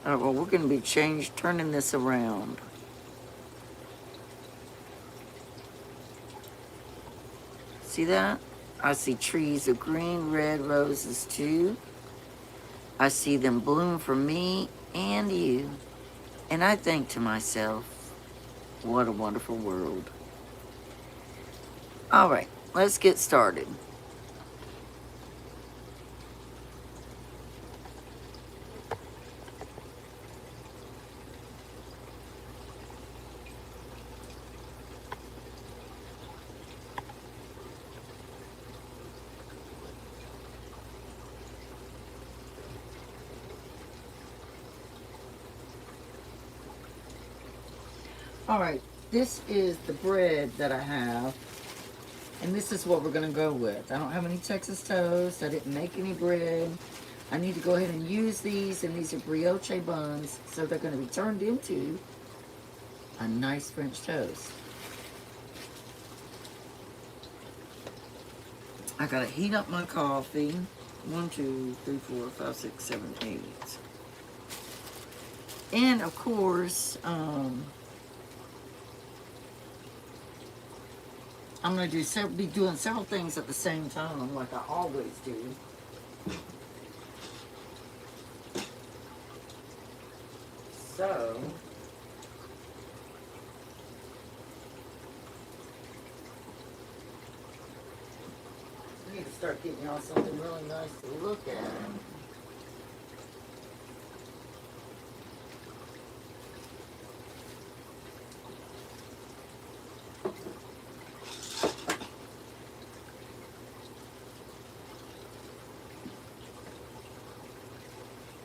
All right, well, we're going to be turning this around. See that? I see trees of green, red roses too. I see them bloom for me and you. And I think to myself, what a wonderful world. All right, let's get started. All right, this is the bread that I have, and this is what we're gonna go with. I don't have any Texas toast. I didn't make any bread. I need to go ahead and use these, and these are brioche buns, so they're gonna be turned into a nice French toast. I gotta heat up my coffee. 1, 2, 3, 4, 5, 6, 7, 8. And of course, I'm going to be doing several things at the same time, like I always do. So, I need to start getting y'all something really nice to look at.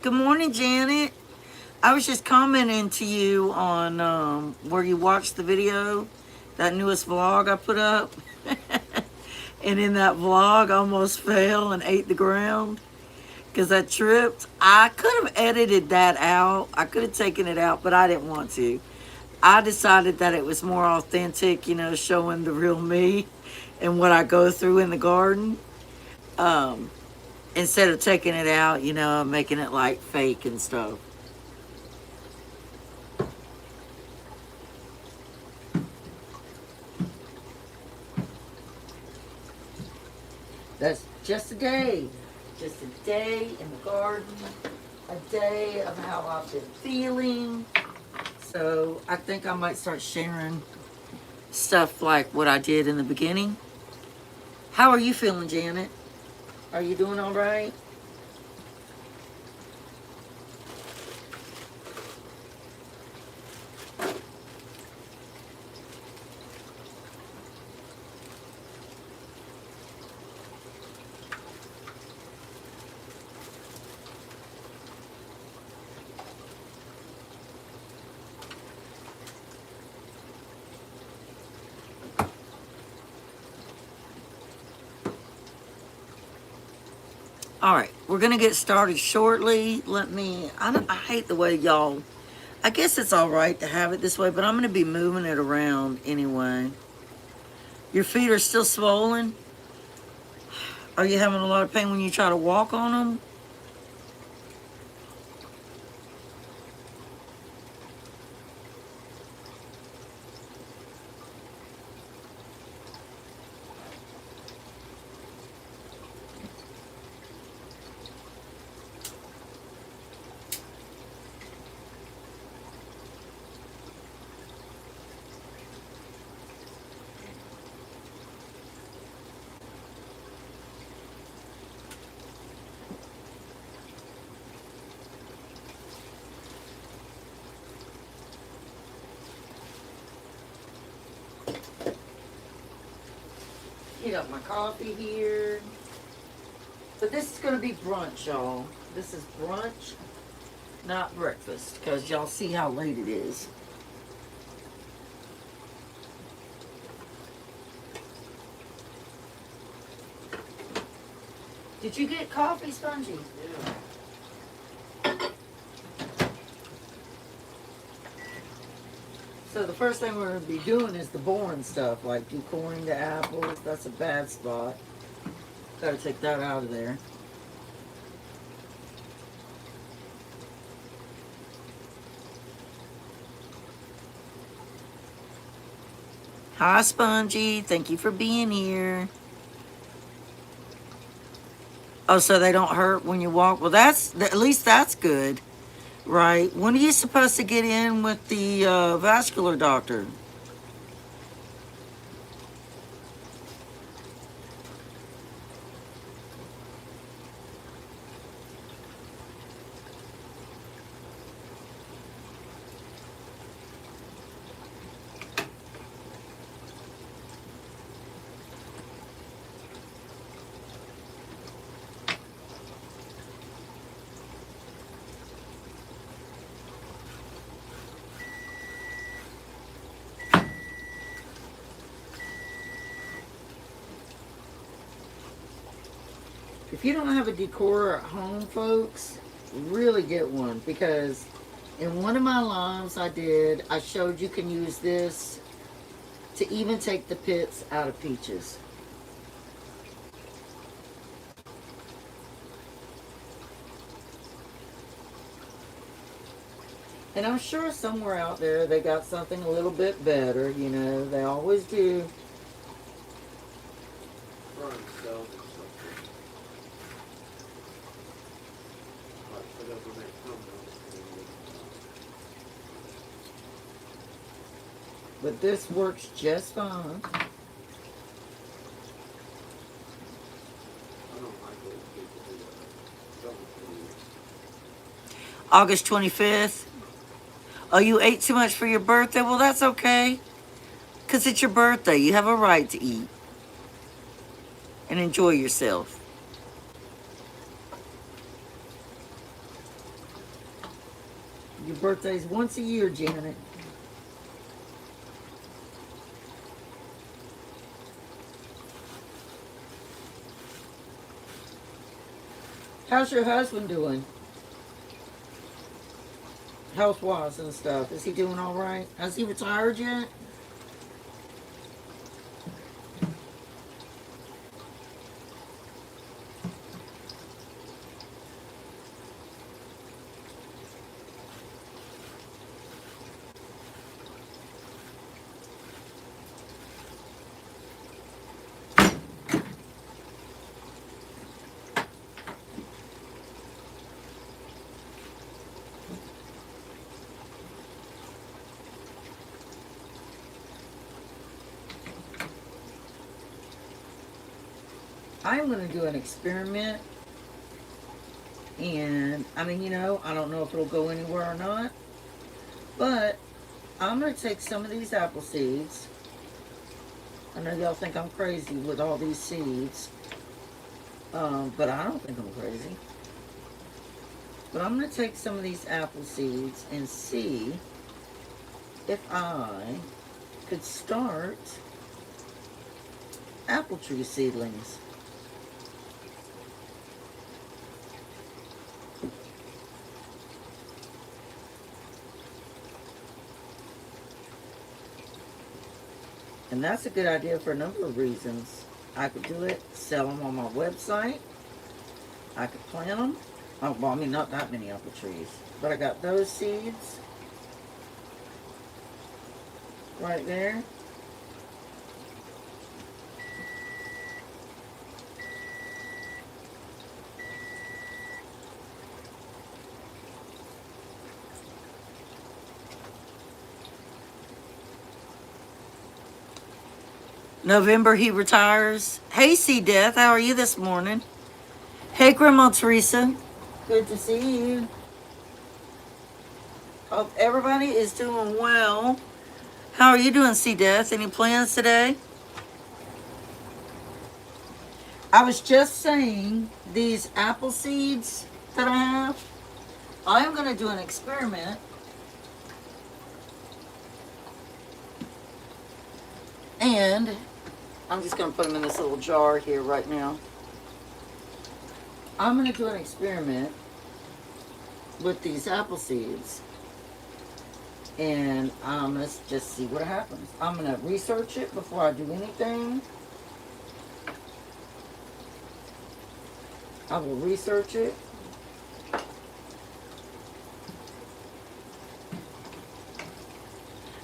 Good morning, Janet. I was just commenting to you on where you watched the video, that newest vlog I put up. And in that vlog, I almost fell and ate the ground because I tripped. I could have edited that out. I could have taken it out, but I didn't want to. I decided that it was more authentic, you know, showing the real me and what I go through in the garden. Instead of taking it out, you know, making it like fake and stuff. That's just a day. Just a day in the garden. A day of how I've been feeling. So I think I might start sharing stuff like what I did in the beginning. How are you feeling, Janet? Are you doing all right? All right, we're gonna get started shortly. I hate the way y'all, I guess it's all right to have it this way, but I'm gonna be moving it around anyway. Your feet are still swollen? Are you having a lot of pain when you try to walk on them? Heat up my coffee here. But this is gonna be brunch, y'all. This is brunch, not breakfast, because y'all see how late it is. Did you get coffee, Spongy? Yeah. So the first thing we're going to be doing is the boring stuff, like decoring the apples. That's a bad spot. Got to take that out of there. Hi, Spongy. Thank you for being here. Oh, so they don't hurt when you walk? Well, at least that's good, right? When are you supposed to get in with the vascular doctor? If you don't have a decor at home, folks, really get one, because in one of my lives I showed you can use this to even take the pits out of peaches. And I'm sure somewhere out there they got something a little bit better, you know, they always do. But this works just fine. August 25th. Oh, you ate too much for your birthday? Well, that's okay. Because it's your birthday. You have a right to eat and enjoy yourself. Your birthday's once a year, Janet. How's your husband doing? Health-wise and stuff. Is he doing all right? Has he retired yet? I'm going to do an experiment, and I mean, you know, I don't know if it'll go anywhere or not, but I'm going to take some of these apple seeds. I know y'all think I'm crazy with all these seeds, but I don't think I'm crazy. But I'm going to take some of these apple seeds and see if I could start apple tree seedlings. And that's a good idea for a number of reasons. I could do it, sell them on my website. I could plant them. Oh, well, I mean, not that many apple trees. But I got those seeds right there. November he retires. Hey, C Death, how are you this morning? Hey, Grandma Teresa. Good to see you. Hope everybody is doing well. How are you doing, C Death? Any plans today? I was just saying, these apple seeds that I have, I'm going to do an experiment. And I'm just going to put them in this little jar here right now. I'm going to do an experiment with these apple seeds. And let's just see what happens. I'm going to research it before I do anything. I will research it.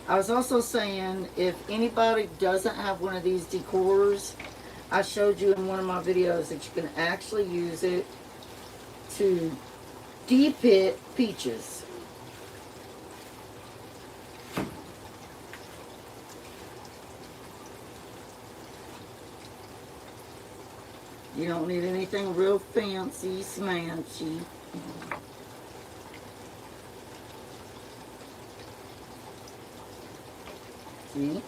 I was also saying, if anybody doesn't have one of these decors, I showed you in one of my videos that you can actually use it to de-pit peaches. You don't need anything real fancy, smanchy. See?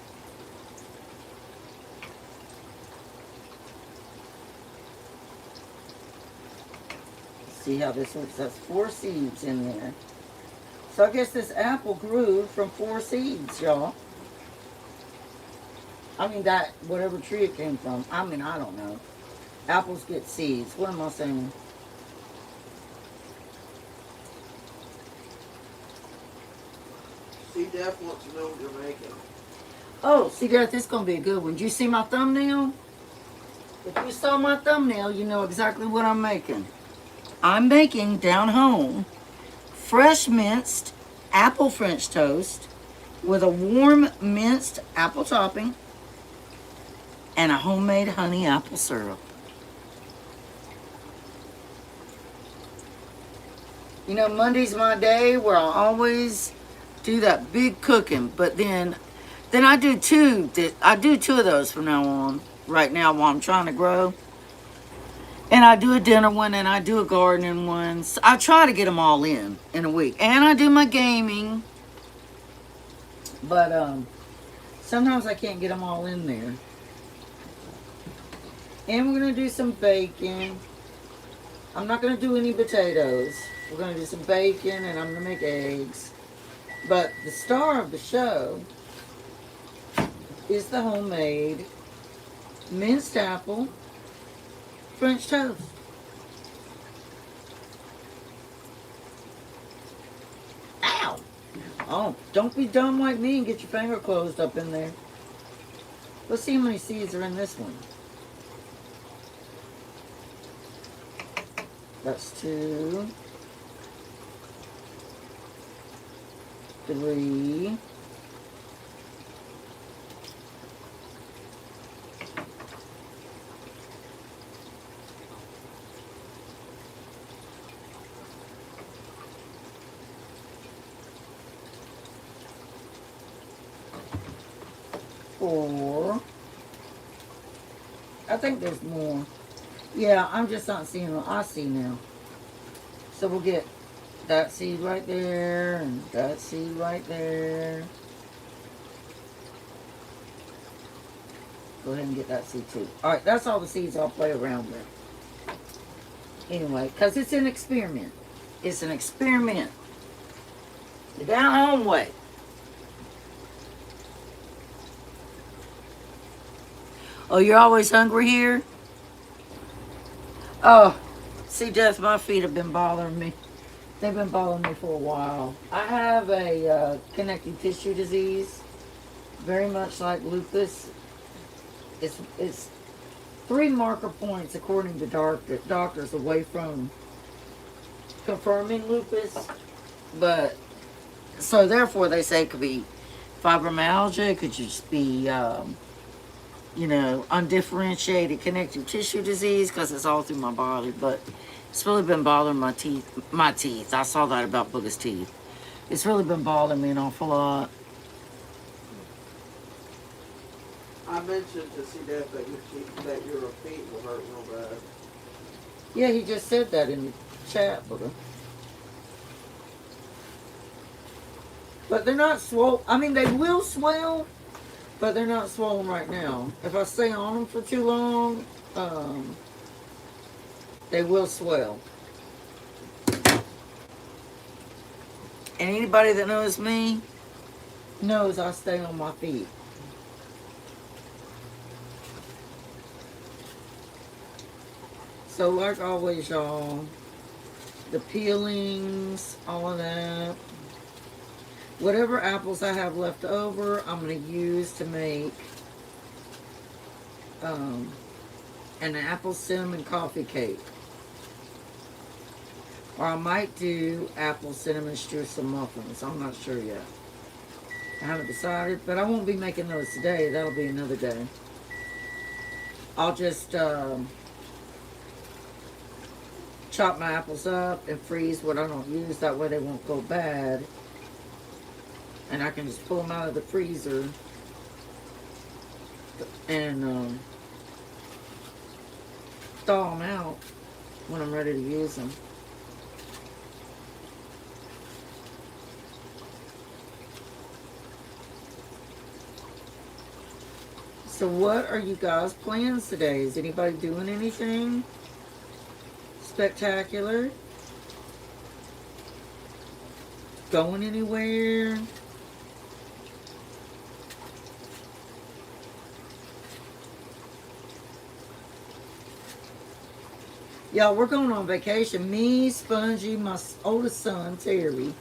See how this looks? That's 4 seeds in there. So I guess this apple grew from 4 seeds, y'all. I mean, that, whatever tree it came from. I mean, I don't know. Apples get seeds. What am I saying? See, Def wants to know what you're making. Oh, see, Gareth, this is going to be a good one. Did you see my thumbnail? If you saw my thumbnail, you know exactly what I'm making. I'm making down home fresh minced apple French toast with a warm minced apple topping and a homemade honey apple syrup. You know, Monday's my day where I always do that big cooking, but then I do two of those from now on, right now while I'm trying to grow. And I do a dinner one and I do a gardening one. So I try to get them all in a week. And I do my gaming. But sometimes I can't get them all in there. And we're going to do some bacon. I'm not going to do any potatoes. We're going to do some bacon and I'm going to make eggs. But the star of the show is the homemade minced apple French toast. Ow! Oh, don't be dumb like me and get your finger closed up in there. Let's see how many seeds are in this one. That's 2, 3, 4. I think there's more. Yeah, I'm just not seeing them. I see now. So we'll get that seed right there and that seed right there. Go ahead and get that seed too. Alright, that's all the seeds I'll play around with. Anyway, because it's an experiment. It's an experiment. The down home way. Oh, you're always hungry here? Oh, see, Jeff, my feet have been bothering me. They've been bothering me for a while. I have a connective tissue disease, very much like lupus. It's 3 marker points, according to doctors, away from confirming lupus. But, so therefore, they say it could be fibromyalgia, it could just be you know, undifferentiated connective tissue disease because it's all through my body, but it's really been bothering my teeth. I saw that about Booger's teeth. It's really been bothering me an awful lot. I mentioned to see Def that your feet will hurt real bad. Yeah, he just said that in the chat, Booger. But they're not swollen. I mean, they will swell, but they're not swollen right now. If I stay on them for too long, they will swell. And anybody that knows me knows I stay on my feet. So like always, y'all, the peelings, all of that. Whatever apples I have left over, I'm going to use to make an apple cinnamon coffee cake. Or I might do apple cinnamon streusel muffins. I'm not sure yet. I haven't decided, but I won't be making those today. That'll be another day. I'll just chop my apples up and freeze what I don't use. That way they won't go bad. And I can just pull them out of the freezer and thaw them out when I'm ready to use them. So what are you guys' plans today? Is anybody doing anything spectacular? Going anywhere? Y'all, we're going on vacation. Me, Spongy, my oldest son, Terry,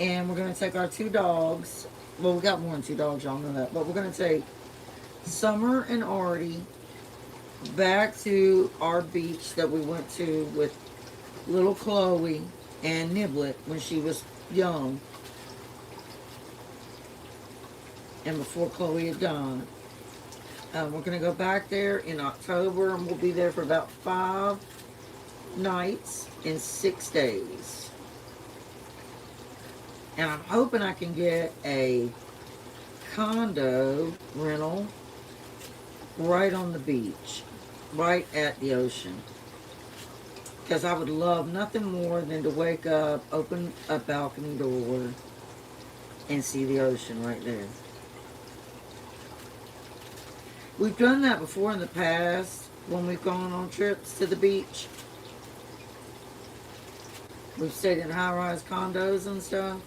and we're going to take our 2 dogs. Well, we got more than 2 dogs, y'all know that. But we're going to take Summer and Artie back to our beach that we went to with little Chloe and Niblet when she was young. And before Chloe had gone. We're going to go back there in October, and we'll be there for about 5 nights in 6 days. And I'm hoping I can get a condo rental right on the beach, right at the ocean. Because I would love nothing more than to wake up, open a balcony door, and see the ocean right there. We've done that before in the past when we've gone on trips to the beach. We've stayed in high-rise condos and stuff.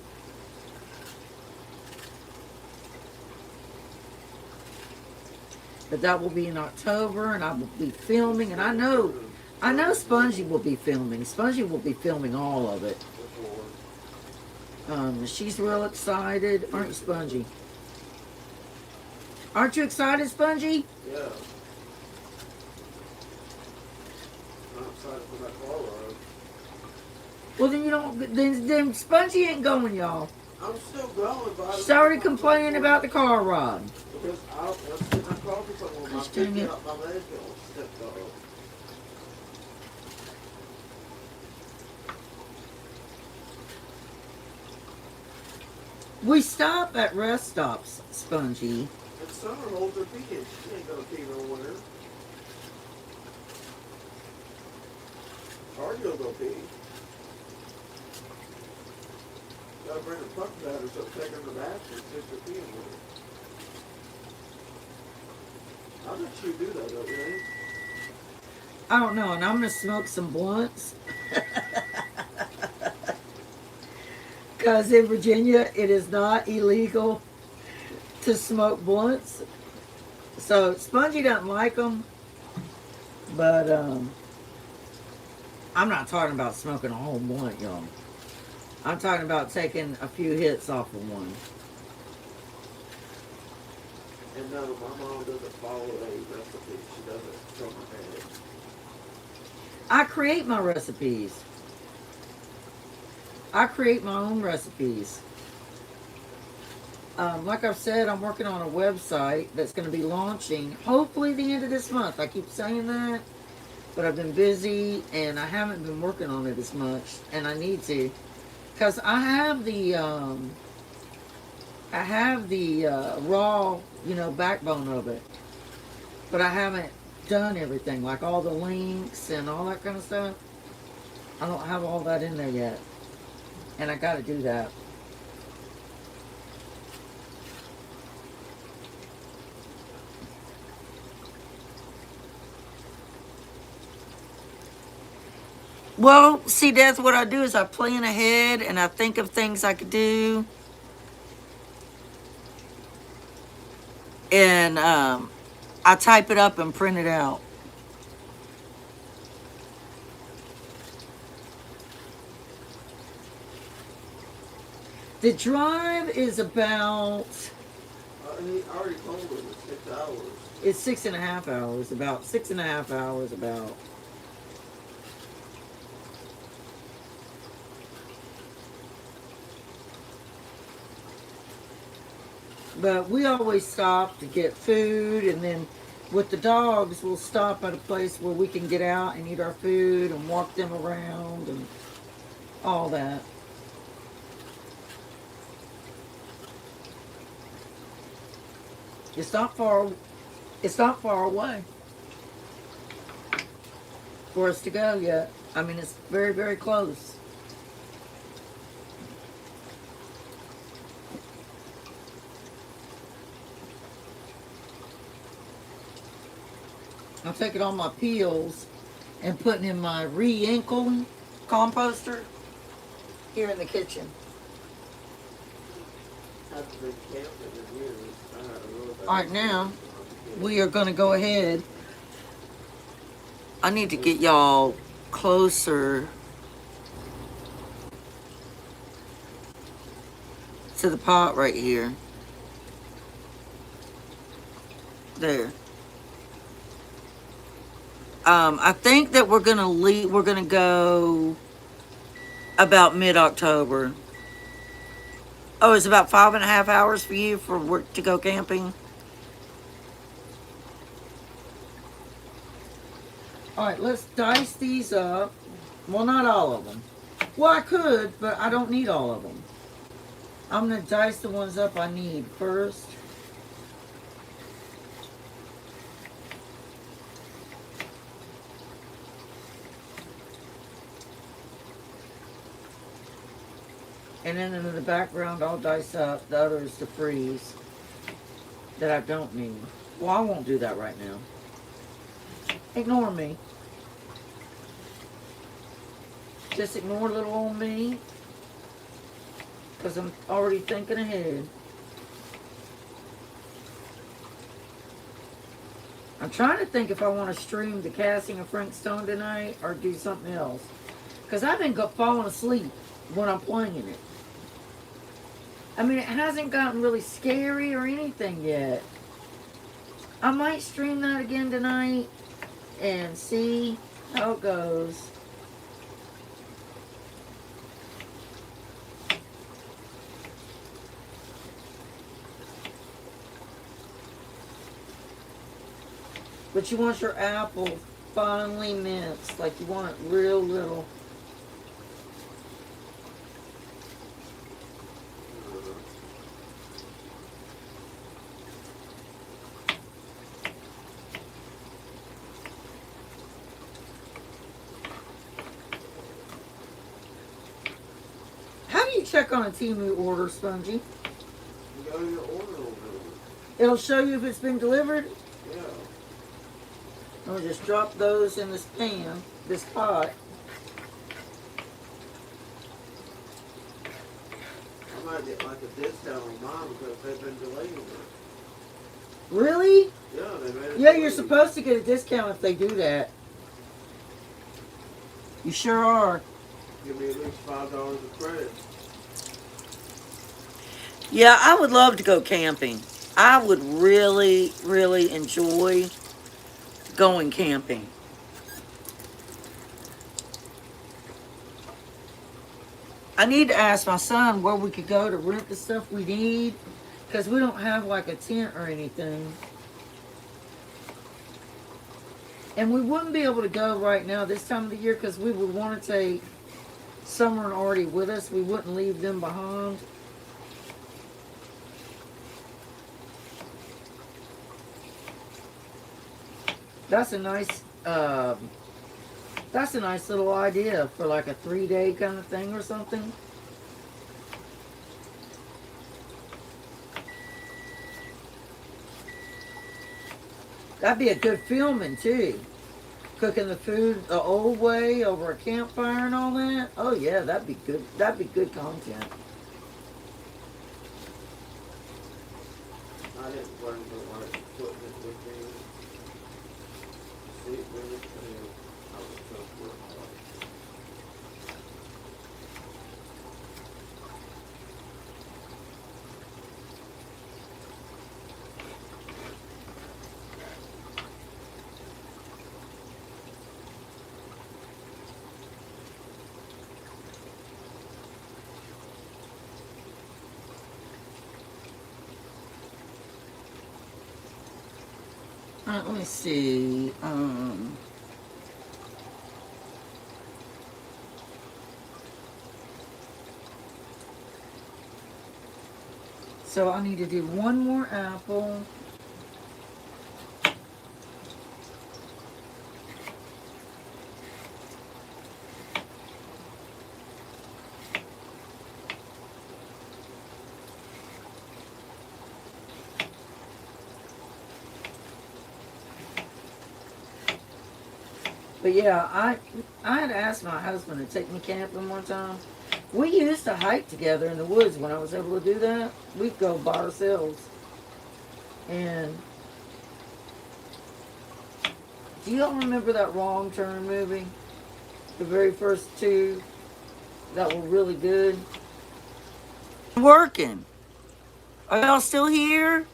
But that will be in October, and I will be filming, and I know Spongy will be filming. Spongy will be filming all of it. She's real excited, aren't you, Spongy? Aren't you excited, Spongy? Yeah. I'm excited for that car ride. Well, then you don't. Then Spongy ain't going, y'all. I'm still going, but She's already complaining about the car ride. Because I was sitting in coffee somewhere, my feet get up my leg all stepped off. We stop at rest stops, Spongy. And Summer holds her feet in. She ain't gonna pee nowhere. Artie will go pee. Gotta bring a puck batter so take her to the bathroom, stick her pee in with her. I'll let you do that, don't you? I don't know, and I'm gonna smoke some blunts. Because in Virginia, it is not illegal to smoke blunts. So Spongy doesn't like them, but I'm not talking about smoking a whole blunt, y'all. I'm talking about taking a few hits off of one. And no, my mom doesn't follow a recipe. She doesn't from her head. I create my recipes. I create my own recipes. Like I've said, I'm working on a website that's going to be launching hopefully the end of this month. I keep saying that, but I've been busy and I haven't been working on it as much, and I need to, because I have the raw, backbone of it, but I haven't done everything, like all the links and all that kind of stuff. I don't have all that in there yet, and I got to do that. Well, see, that's what I do is I plan ahead and I think of things I could do. And I type it up and print it out. The drive is about... He already told her it's 6 hours. It's 6.5 hours, about 6.5 hours, about. But we always stop to get food, and then with the dogs, we'll stop at a place where we can get out and eat our food and walk them around and all that. It's not far. It's not far away for us to go yet. I mean, it's very, very close. I'm taking all my peels and putting in my re-inkle composter here in the kitchen. I've been camping in years. I had a real bad All right, now experience. we are going to go ahead. I need to get y'all closer to the pot right here. There. I think that we're gonna leave. We're gonna go about mid-October. Oh, it's about 5.5 hours for you for work to go camping. All right, let's dice these up. Well, not all of them. Well, I could, but I don't need all of them. I'm gonna dice the ones up I need first. And then in the background, I'll dice up the others to freeze that I don't need. Well, I won't do that right now. Ignore me. Just ignore little old me. Because I'm already thinking ahead. I'm trying to think if I want to stream the casting of Frank Stone tonight or do something else. Because I've been falling asleep when I'm playing it. I mean, it hasn't gotten really scary or anything yet. I might stream that again tonight and see how it goes. But you want your apple finely minced, like you want it real little. How do you check on a Temu order, Spongy? You go to your order over It'll show you if it's been delivered. there. Yeah. I'll just drop those in this pan, this pot. I might get like a discount on mine because they've been delaying it. Really? Yeah, they made it. Yeah, you're delayed. supposed to get a discount if they do that. You sure are. Give me at least $5 of credit. Yeah, I would love to go camping. I would really, really enjoy going camping. I need to ask my son where we could go to rent the stuff we need, because we don't have like a tent or anything. And we wouldn't be able to go right now this time of the year because we would want to take Summer and Artie with us. We wouldn't leave them behind. That's a nice little idea for like a 3-day kind of thing or something. That'd be a good filming too. Cooking the food the old way over a campfire and all that. Oh yeah, that'd be good. That'd be good content. I didn't bring the right equipment with me. See, really, I was so good. Let me see. So I need to do one more apple. But yeah, I had asked my husband to take me camping one time. We used to hike together in the woods when I was able to do that. We'd go by ourselves. And do y'all remember that Wrong Turn movie? The very first two that were really good. Working. Are y'all still here?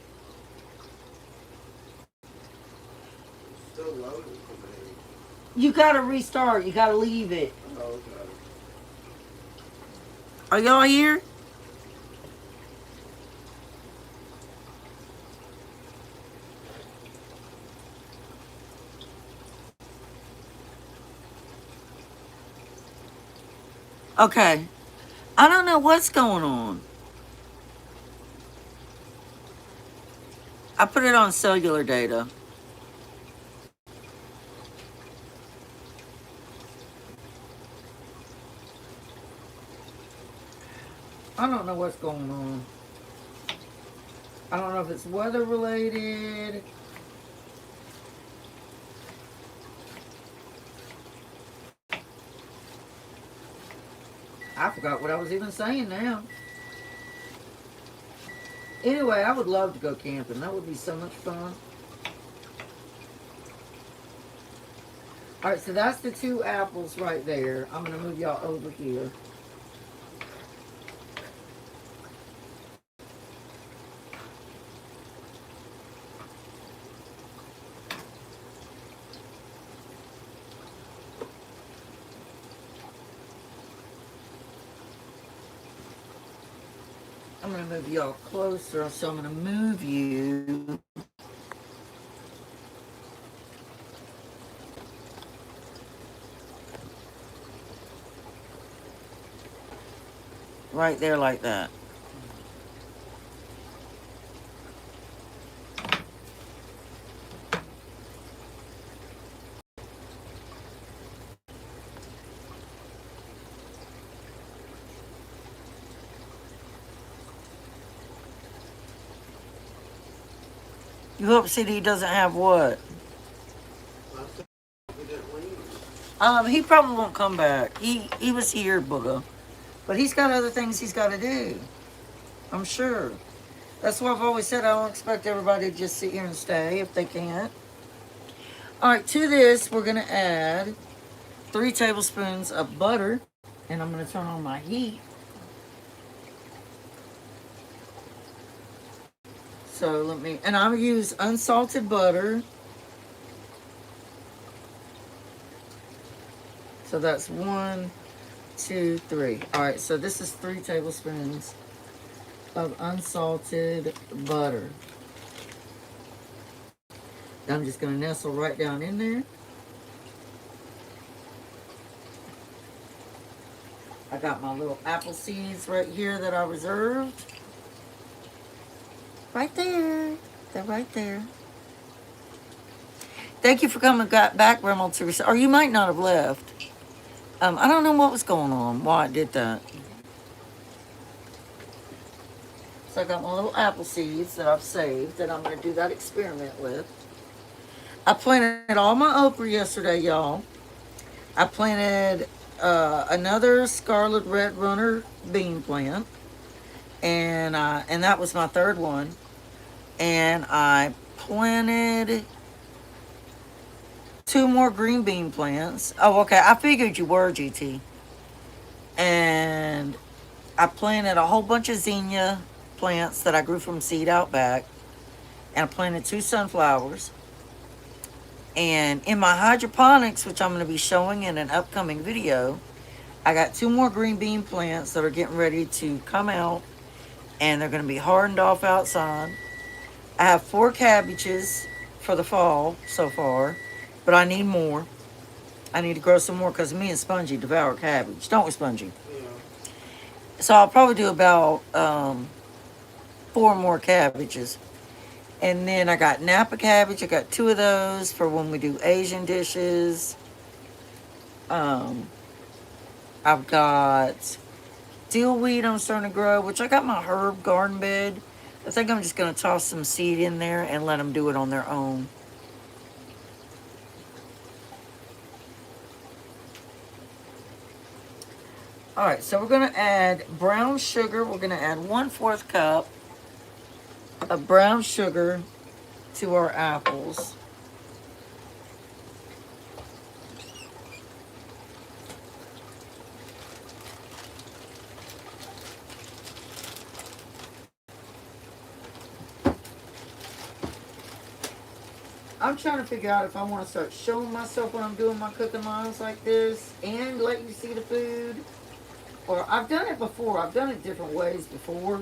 It's still loaded for me. You gotta restart. You gotta leave it. Oh, okay. Are y'all here? Okay. I don't know what's going on. I put it on cellular data. I don't know what's going on. I don't know if it's weather related. I forgot what I was even saying now. Anyway, I would love to go camping. That would be so much fun. All right, so that's the two apples right there. I'm going to move y'all over here. I'm going to move y'all closer, so I'm going to move you right there like that. You hope CD doesn't have what? I said we didn't leave. He probably won't come back. He was here, Booga. But he's got other things he's got to do. I'm sure. That's why I've always said I don't expect everybody to just sit here and stay if they can't. All right, to this, we're going to add 3 tablespoons of butter. And I'm going to turn on my heat. So and I'm going to use unsalted butter. So that's 1, 2, 3. All right, so this is 3 tablespoons of unsalted butter. I'm just going to nestle right down in there. I got my little apple seeds right here that I reserved. Right there. They're right there. Thank you for coming back, Grandma Teresa. Or you might not have left. I don't know what was going on, why I did that. So I got my little apple seeds that I've saved that I'm going to do that experiment with. I planted all my okra yesterday, y'all. I planted another scarlet red runner bean plant. And that was my 3rd one. And I planted 2 more green bean plants. Oh, okay. I figured you were, GT. And I planted a whole bunch of zinnia plants that I grew from seed out back. And I planted 2 sunflowers. And in my hydroponics, which I'm going to be showing in an upcoming video, I got 2 more green bean plants that are getting ready to come out. And they're going to be hardened off outside. I have 4 cabbages for the fall so far, but I need more. I need to grow some more because me and Spongy devour cabbage. Don't we, Spongy? Yeah. So I'll probably do about 4 more cabbages. And then I got Napa cabbage. I got 2 of those for when we do Asian dishes. Um, I've got dill weed I'm starting to grow, which I got my herb garden bed. I think I'm just going to toss some seed in there and let them do it on their own. All right, so we're going to add brown sugar. We're going to add 1/4 cup of brown sugar to our apples. I'm trying to figure out if I want to start showing myself when I'm doing my cooking lines like this and let you see the food. Or I've done it before. I've done it different ways before.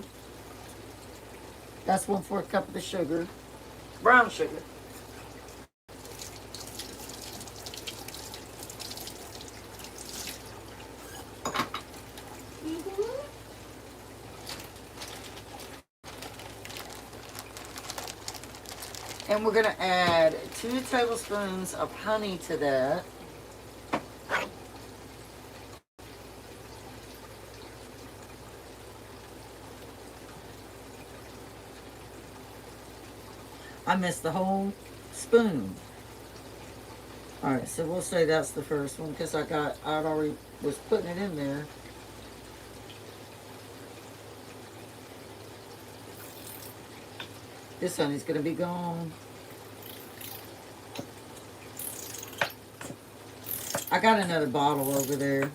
That's 1/4 cup of the sugar. Brown sugar. And we're going to add 2 tablespoons of honey to that. I missed the whole spoon. All right, so we'll say that's the first one because I'd already was putting it in there. This honey's going to be gone. I got another bottle over there.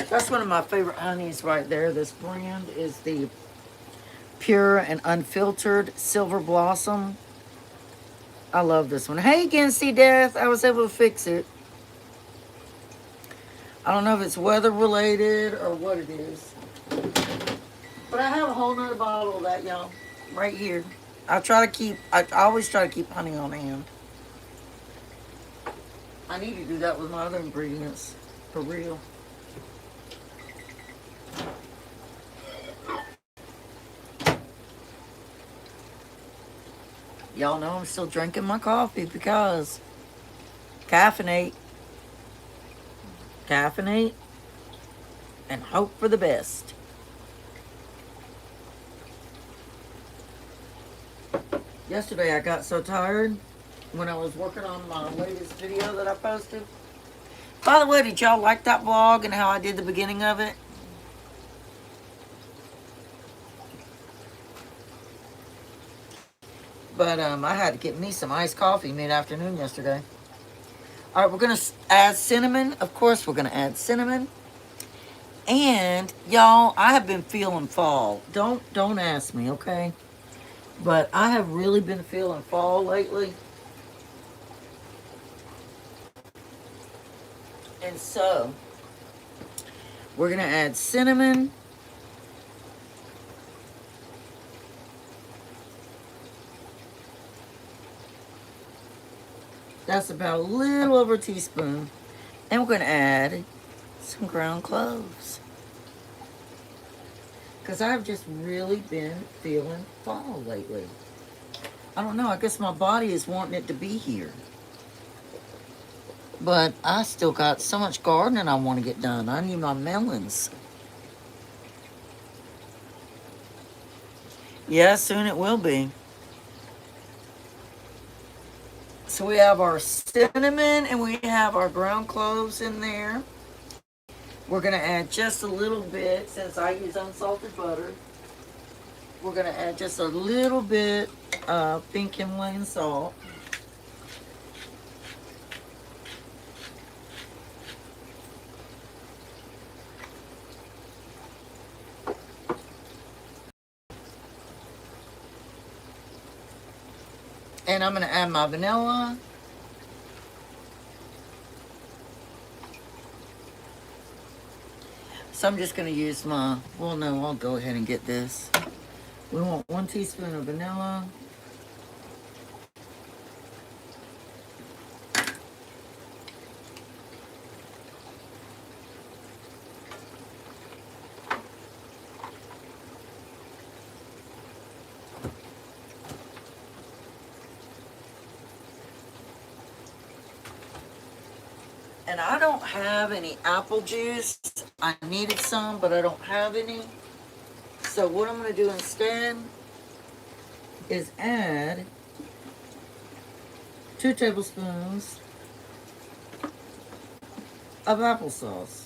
That's one of my favorite honeys right there. This brand is the Pure and Unfiltered Silver Blossom. I love this one. Hey again, See Death. I was able to fix it. I don't know if it's weather related or what it is. But I have a whole nother bottle of that, y'all. Right here. I always try to keep honey on hand. I need to do that with my other ingredients. For real. Y'all know I'm still drinking my coffee because caffeinate, and hope for the best. Yesterday I got so tired when I was working on my latest video that I posted. By the way, did y'all like that vlog and how I did the beginning of it? But I had to get me some iced coffee mid-afternoon yesterday. All right, we're going to add cinnamon. Of course, we're going to add cinnamon. And, y'all, I have been feeling fall. Don't ask me, okay? But I have really been feeling fall lately. And so, we're going to add cinnamon. That's about a little over a teaspoon. And we're going to add some ground cloves. Because I've just really been feeling fall lately. I don't know. I guess my body is wanting it to be here. But I still got so much gardening I want to get done. I need my melons. Yeah, soon it will be. So we have our cinnamon and we have our ground cloves in there. We're going to add just a little bit, since I use unsalted butter. We're going to add just a little bit of pink Himalayan salt. And I'm going to add my vanilla. So I'm just going to use my, well, no, I'll go ahead and get this. We want 1 teaspoon of vanilla. And I don't have any apple juice. I needed some, but I don't have any. So what I'm going to do instead is add 2 tablespoons of applesauce.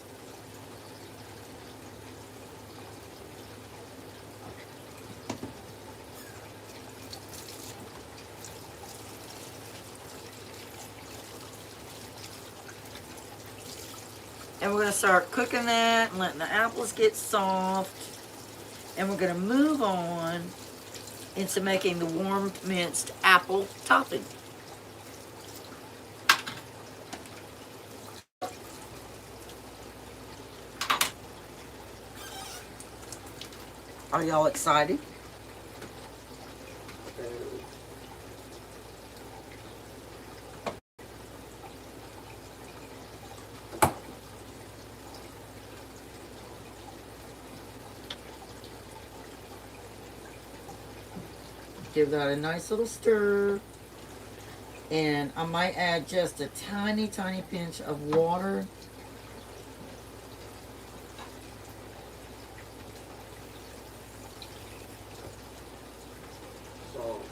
And we're going to start cooking that and letting the apples get soft. And we're going to move on into making the warm minced apple topping. Are y'all excited? Give that a nice little stir. And I might add just a tiny, tiny pinch of water. Salt.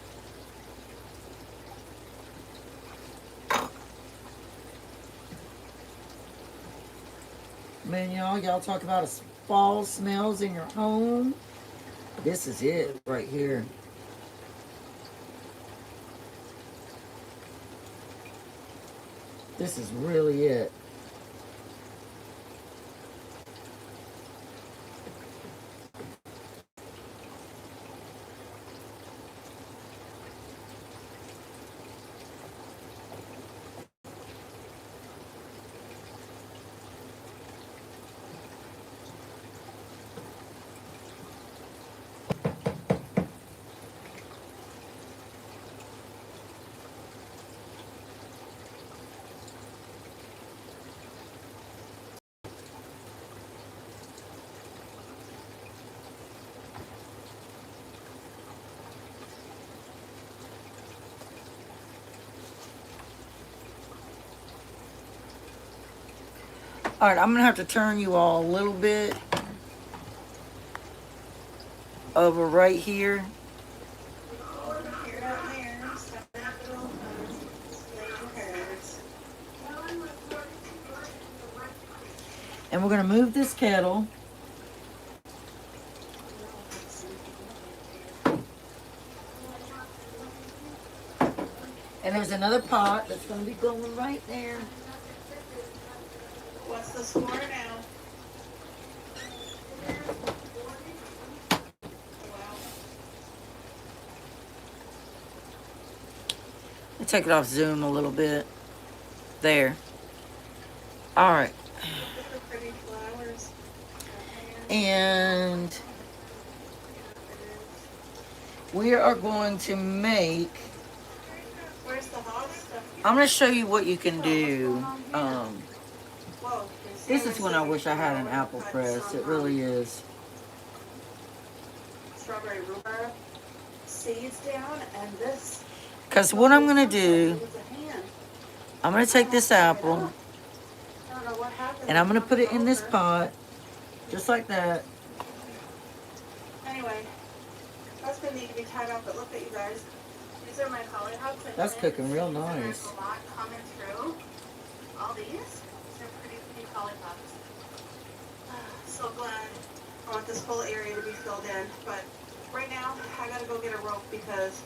Man, y'all talk about a fall smells in your home. This is it right here. This is really it. All right, I'm gonna have to turn you all a little bit over right here. And we're gonna move this kettle. And there's another pot that's gonna be going right there. What's the score now? I'll take it off Zoom a little bit. There. All right. Look at the pretty flowers. And we are going to make, Where's the hot stuff? I'm going to show you what you can do. Whoa, This is when I wish I had an apple press. It really is. Strawberry rhubarb seeds down, and this. Because what I'm going to do, It's a hand. I'm going to take this apple I don't know what happened. and I'm going to put it in this pot, just like that. Anyway, that's gonna need to be tied up. But look at you guys. These are my hollyhocks. And That's mint. cooking real There's nice. a lot coming through. All these. These are pretty hollyhocks. this whole area to be filled in. But right now, I gotta go get a rope because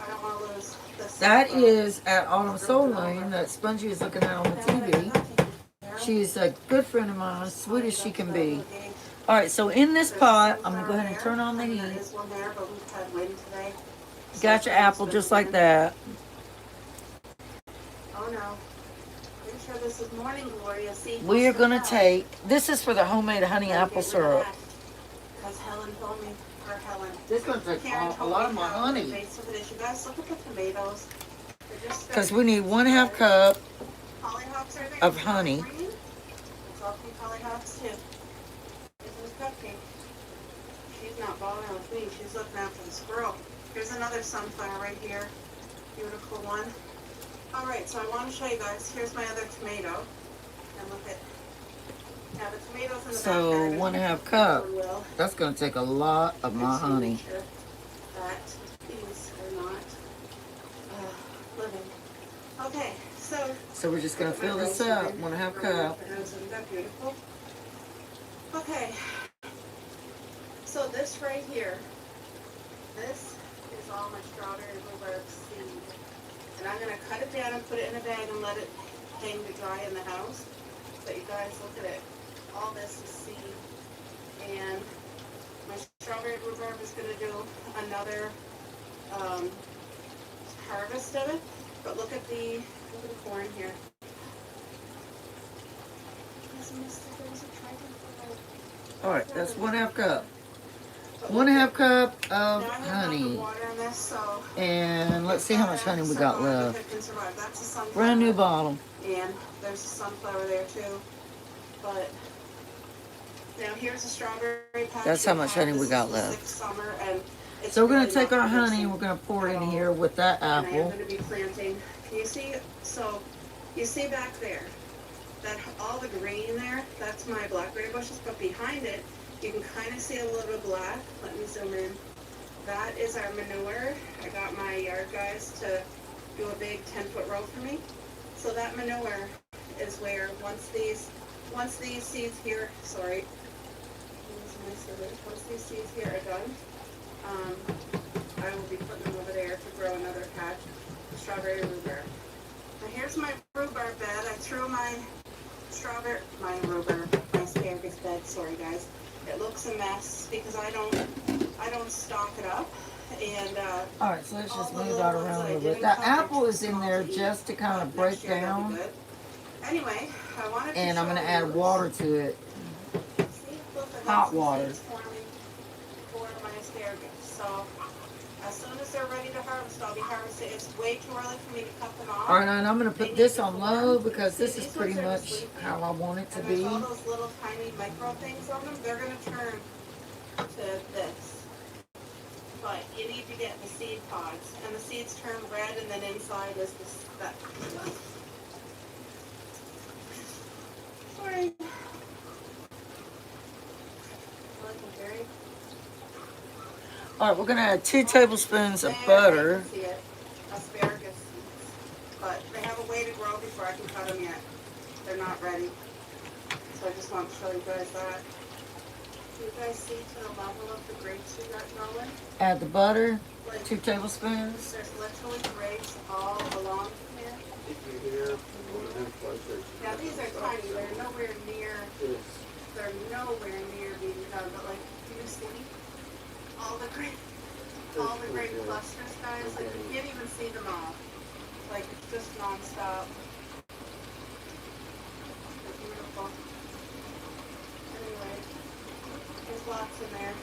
I don't want to lose this. That is at Autumn Soul Lane that Spongy is looking at on the TV. She's a good friend of mine, sweet as she can be. All right, so in this pot, I'm gonna go ahead and turn on the heat. There is one there, but we've had wind today. Got your apple just like that. Oh no. Pretty sure this is morning glory. See, We are gonna take, this is for the homemade honey apple syrup. Because Helen told me, or Helen. This is gonna take Karen a told lot me of my how honey. the base of it is. You guys look at the tomatoes. Because we need 1/2 cup Hollyhocks are there. of honey. It's all pink hollyhocks too. This is Cupcake. She's not bothering with me. She's looking after the squirrel. Here's another sunflower right here. Beautiful one. Alright, so I want to show you guys. Here's my other tomato. And look at. Now the tomatoes in the So back garden. 1/2 cup. Will. That's gonna take a lot of my honey. Sure that these are not living. Okay, so we're just gonna fill this up, 1/2 cup. Isn't that beautiful? Okay, so this right here, this is all my strawberry rhubarb seed. And I'm gonna cut it down and put it in a bag and let it hang to dry in the house. But you guys, look at it. All this is seed. And my strawberry rhubarb is gonna do another harvest of it. But look at the corn here. All right, that's 1/2 cup. 1/2 cup of Now I have honey. enough water in this, so And let's see how much honey we got left. it can survive. That's a sunflower. Brand new bottle. And there's a sunflower there too. But now here's a strawberry patch. That's how much honey we got This is the left. sixth summer, and it's So we're gonna really take not our honey producing and we're gonna pour it at in all. here with that And I am apple. going to be planting. Can you see? So you see back there, that all the green there, that's my blackberry bushes. But behind it, you can kind of see a little black. Let me zoom in. That is our manure. I got my yard guys to do a big 10-foot row for me. So that manure is where once these seeds here, sorry, once these seeds here are done, I will be putting them over there to grow another patch of strawberry rhubarb. Now here's my rhubarb bed. I threw my asparagus bed. Sorry guys, it looks a mess because I don't stock it up. And All right, so let's just all the move little that ones around a that I little bit. didn't That cut, apple they're is too in small there to eat. just to kind of Next break year they'll be down. good. Anyway, I wanted to And I'm show gonna add you- water to it. See, look, I got Hot some water. seeds forming for my asparagus. So as soon as they're ready to harvest, I'll be harvesting. It's way too early for me to cut them off. All right, and I'm gonna put this on low because this is These pretty ones are much sleepy. how I want it to And there's all be. those little tiny micro things on them. They're gonna turn to this. But you need to get the seed pods, and the seeds turn red, and then inside is this. Sorry. All right, we're gonna add 2 tablespoons of There, butter. I can see it. Asparagus seeds. But they have a way to grow before I can cut them yet. They're not ready. So I just want to show you guys that. Do you guys see to the level of the grapes we got growing? Add the butter, Like, 2 tablespoons. there's literally grapes all along here. Now these are tiny. They're nowhere near being done. But like, do you see all the grape clusters, guys? Like you can't even see them all. Like it's just nonstop. They're beautiful. Anyway, there's lots in there.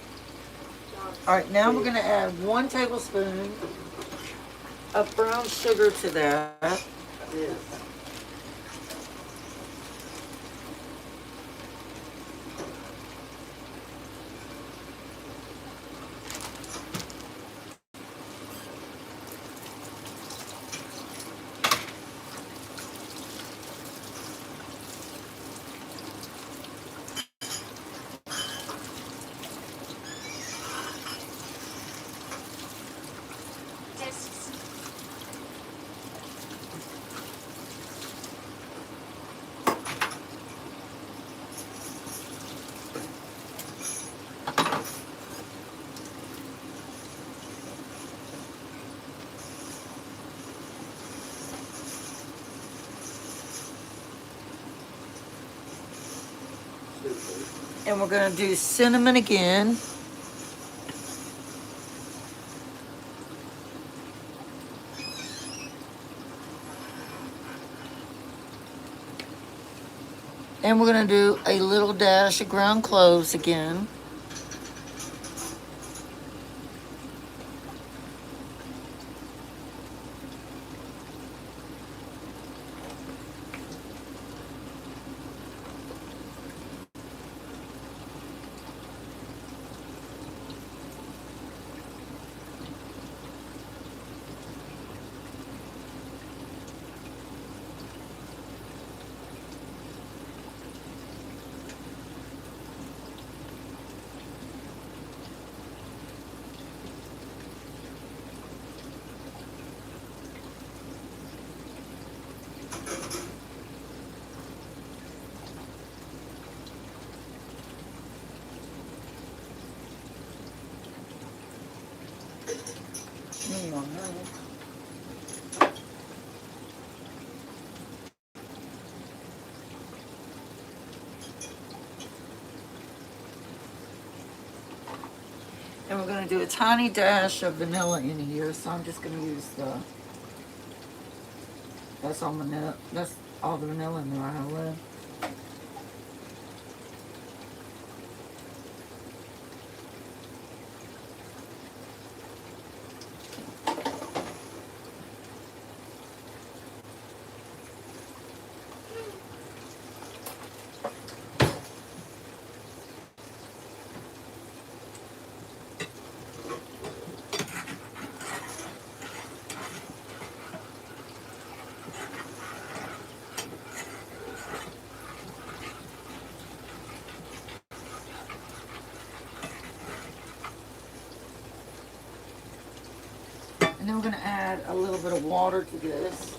Lots. All right, now we're gonna add 1 tablespoon of brown sugar to that. And we're going to do cinnamon again. And we're going to do a little dash of ground cloves again. And we're going to do a tiny dash of vanilla in here, so I'm just going to use that's all vanilla, that's all the vanilla in there I have left. And then we're going to add a little bit of water to this.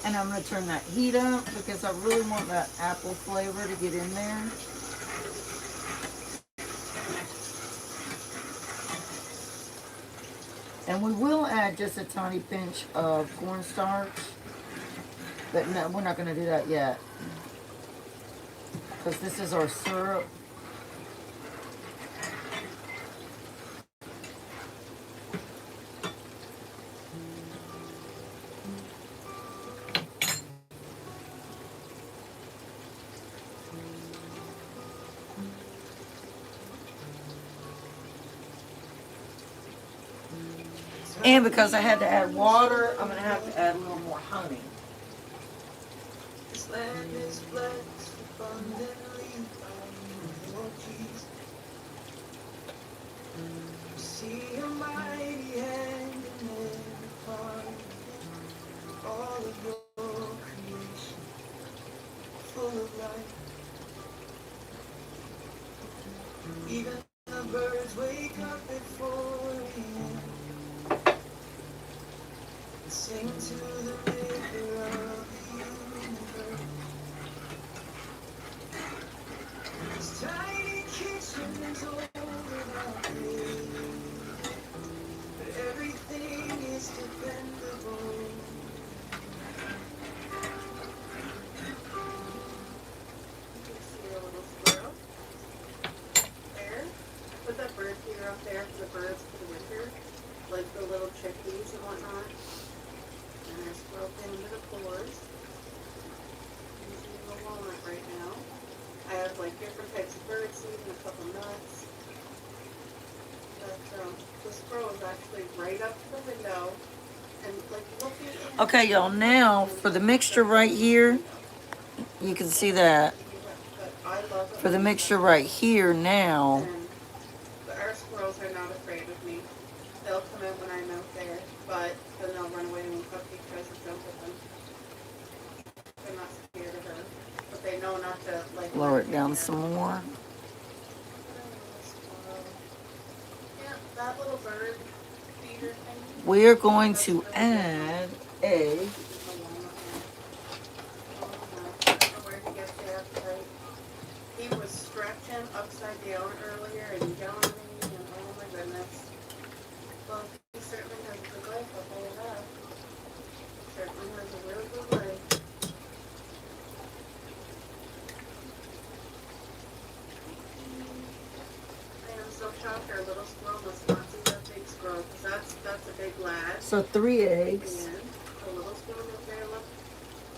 And I'm going to turn that heat up because I really want that apple flavor to get in there. And we will add just a tiny pinch of cornstarch. But no, we're not going to do that yet. Because this is our syrup. And because I had to add water, I'm going to have to add a little more honey. This land is blessed abundantly by your peace. See your mighty hand in every part of all of your creation, full of life. Even the birds wake up before him and sing to the maker of the universe. This tiny kitchen is overwhelming, but everything is dependable. See your little squirrel there. Put that bird feeder up there for the birds for the winter, like the little chickadees and whatnot. And there's broken into the floors. Using the walnut right now. I have like different types of bird seed and a couple nuts. But the squirrel is actually right up to the window and like looking in. Okay, y'all, now for the mixture right here, you can see that. But I love it For the when mixture right here now, and our squirrels are not afraid of me. They'll come out when I'm out there, but then they'll run away when Cupcake tries to jump at them. They're not scared of her, but they know not to like lower let it me down near. some more. Yeah, we are going to add egg. He was stretching upside down earlier and yelling and oh my goodness. Well, he certainly has a good life, I'll tell you that. Certainly has a really good life. I am so shocked our little squirrel must not see that big squirrel, because that's a big lad. So 3 eggs. And the little squirrel up there, look,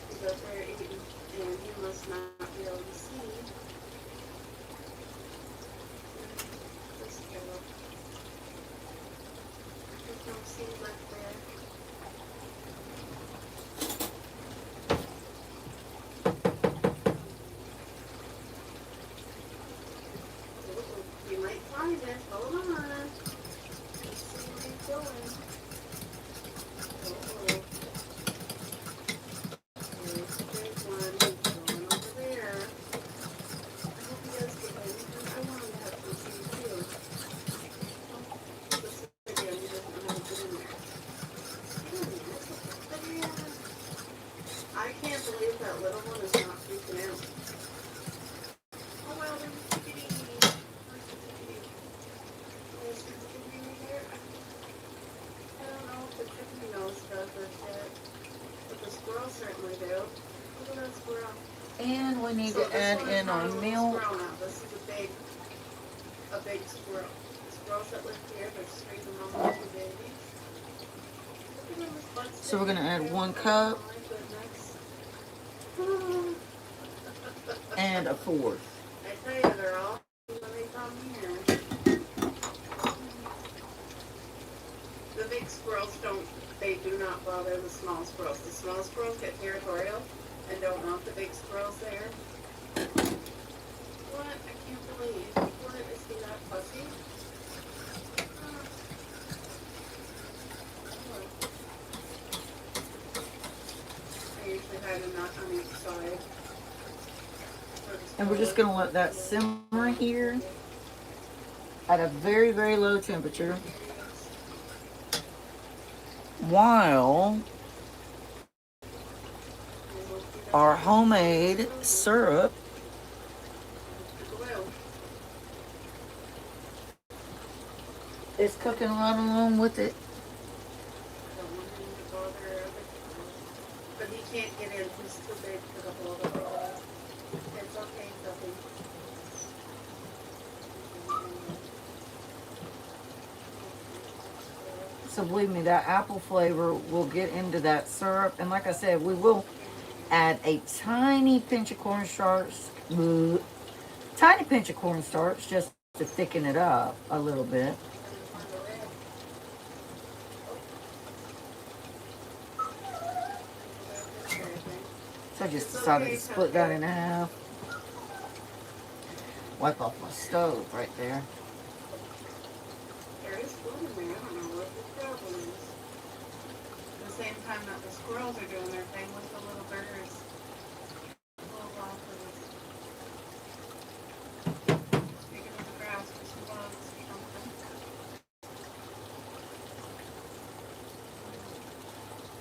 he's up there eating, and he must not be able to see. This squirrel. There's no seed left there. Ooh, you might find it. Hold on. Let's see where he's going. Uh-oh. There's the big one. He's going over there. I hope he does get in, because I want him to have some seed too. Oh, this is again, he doesn't know how to get in there. Get in there. Come here. I can't believe that little one is not freaking out. Oh well, there's a chickadee. Where's the chickadee? There's the chickadee there. I don't know if the chickadee knows about this yet, but the squirrel certainly do. Look at that squirrel. And we need So to this add one is in not our a little milk. squirrel now. This is a big squirrel. The squirrels that live here, there's 3 of them, all the babies. Look at him, his butt's So we're going to sticking add out 1 there. cup Oh my goodness. and a 4th. I tell you, they're all when they come here. The big squirrels they do not bother the small squirrels. The small squirrels get territorial and don't want the big squirrels there. What? I can't believe. What? Is he that fussy? I usually hide them not on each side. And we're just going to let that simmer here at a very, very low temperature while our homemade syrup is cooking right along with it. But he can't get in. He's too big for the whole of it. It's okay, Sophie. So believe me, that apple flavor will get into that syrup. And like I said, we will add a tiny pinch of cornstarch. Tiny pinch of cornstarch just to thicken it up a little bit. So I just decided to split that in half. Wipe off my stove right there. There is food in there. I don't know what the problem is. At the same time that the squirrels are doing their thing with the little birds. Little waffles. Digging in the grass for some bugs or something.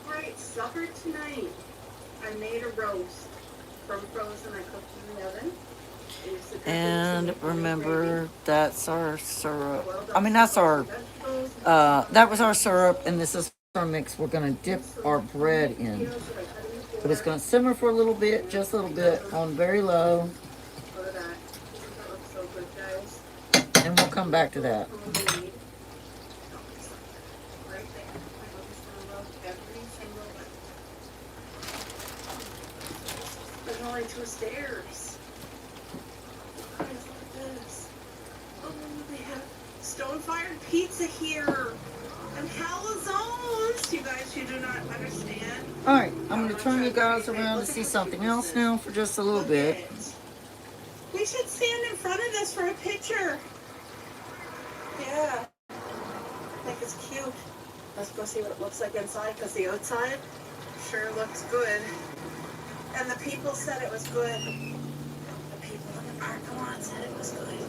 Alright, supper tonight. I made a roast from frozen. I cooked in the oven. And remember, that's our syrup. I mean, that's our, that was our syrup, and this is our mix. We're going to dip our bread in. But it's going to simmer for a little bit, just a little bit, on very low. And we'll come back to that. There's only 2 stairs. Guys, look at this. Oh, they have stone-fired pizza here. And calzones. You guys, you do not understand. Alright, I'm going to turn you guys around to see something else now for just a little bit. We should stand in front of this for a picture. Yeah. I think it's cute. Let's go see what it looks like inside, because the outside sure looks good. And the people said it was good. The people in the parking lot said it was good.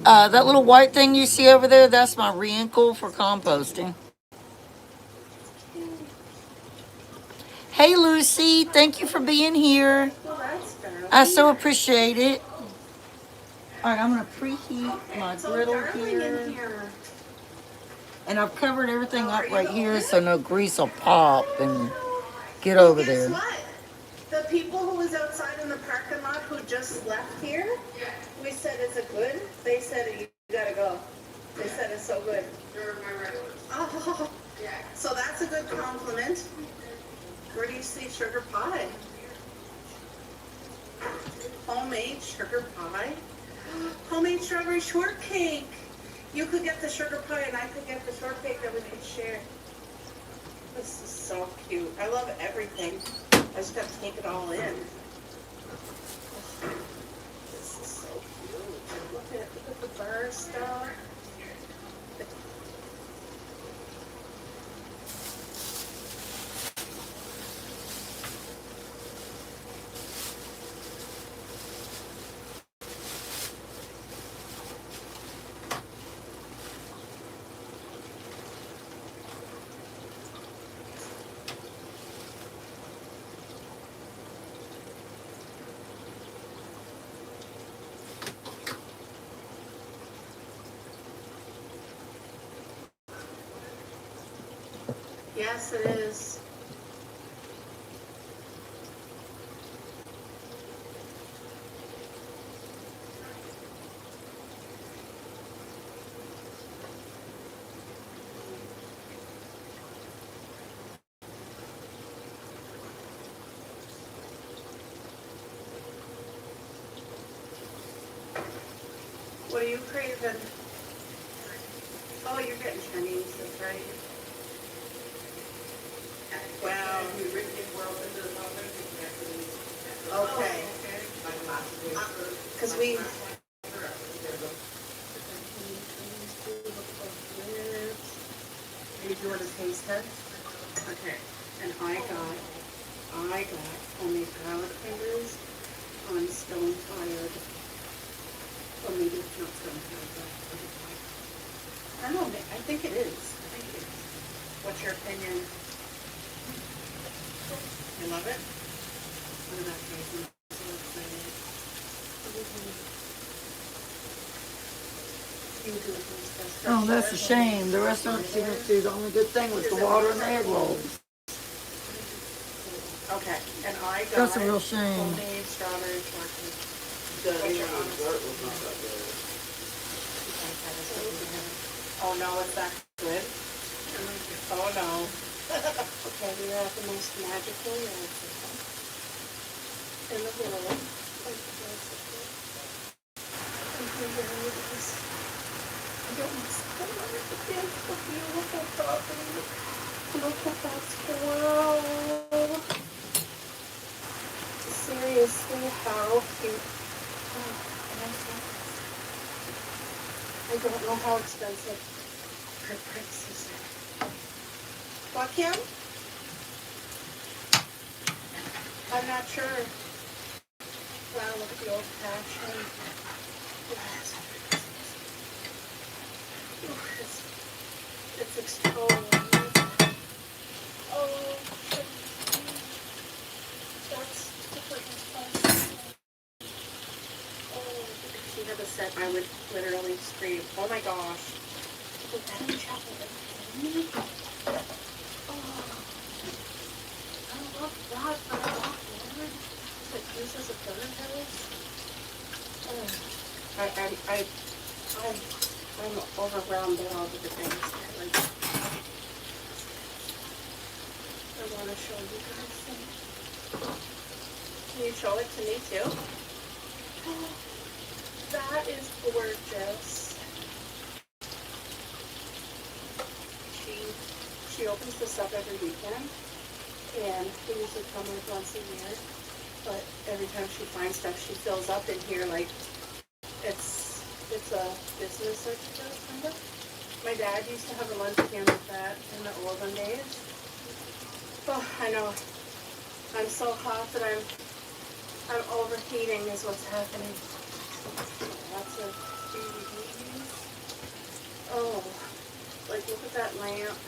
That little white thing you see over there, that's my wrinkle for composting. Hey, Lucy, thank you for being here. Well, that's I darling. so appreciate it. All right, I'm gonna preheat my So griddle darling here. in here. And I've covered everything Oh, up are you right the here oldest? so no grease will pop and get Well, over guess there. what? The people who was outside in the parking lot who just left here, we said, is it good? They said, you gotta go. They said it's so good. They're my regulars. Oh, yeah. So that's a good compliment. Where do you see sugar pie? Homemade sugar pie? Homemade strawberry shortcake. You could get the sugar pie and I could get the shortcake that we could share. This is so cute. I love everything. I just gotta take it all in. This is so cute. Look at the bar stuff. Yes, it is. What are you craving? Oh, you're getting Chinese, that's right. Wow. Okay. Because we. Are you doing a taste test? Okay. And I got homemade salad fingers on stone fired. Or maybe it's not stone fired. I don't know. I think it is. What's your opinion? You love it? What about Jason? I'm so excited. You do a taste test. Oh, that's a shame. The restaurant she went to, the only good thing was the water and the egg rolls. Okay, and I got That's a real shame. homemade strawberry shortcake. Good. Oh no, it's that good? Oh no. Okay, we are at the most magical Mexico in the world. I don't want to spend everything. It's a beautiful property. Look at that squirrel. Seriously, how cute. Oh, I don't know how expensive her prices are. What, Kim? I'm not sure. Wow, look at the old fashioned. It's exposed. Oh, that's different. Oh, if she had a set, I would literally scream. Oh my gosh. Look at that chocolate. Oh, I love that for a rock lord. It uses a burner house. I'm overwhelmed at all the things. Like, I want to show you guys some. Can you show it to me too? Oh, that is gorgeous. She opens this up every weekend, and we usually come like once a year. But every time she finds stuff, she fills up in here like it's a business certificate, kind of. My dad used to have a lunch can with that in the olden days. Oh, I know. I'm so hot that I'm overheating is what's happening. Lots of DVD. Oh, like look at that lamp.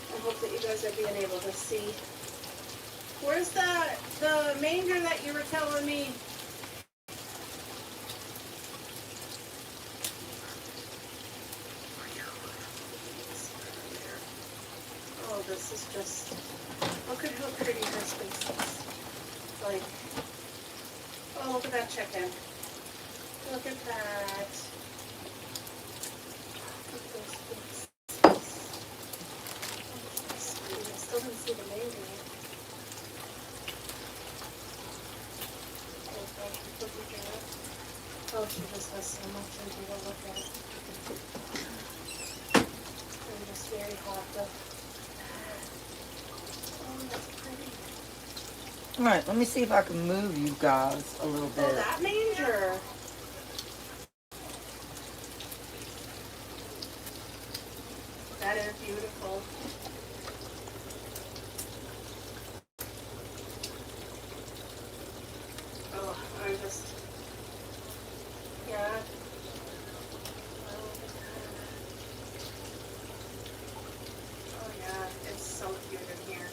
I hope that you guys are being able to see. Where's the manger that you were telling me? Oh, this is just, look at how pretty her space is. Like, oh, look at that chicken. Look at that. Look at those big space. Oh, so sweet. I still didn't see the manger yet. Oh, gosh, look at that. Oh, she just has so much in here to look at. I'm just very hot though. Oh, that's pretty. All right, let me see if I can move you guys a little bit. Oh, that manger. That is beautiful. Oh, I just, yeah. Oh yeah, it's so cute in here.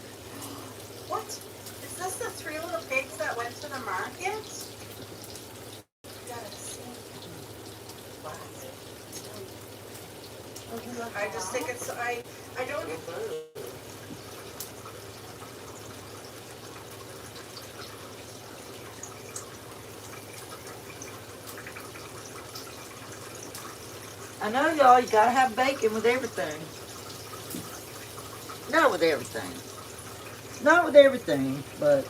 What? Is this the 3 little pigs that went to the market? You gotta see. What? I just think it's, I don't. I know, y'all, you gotta have bacon with everything. Not with everything. Not with everything, but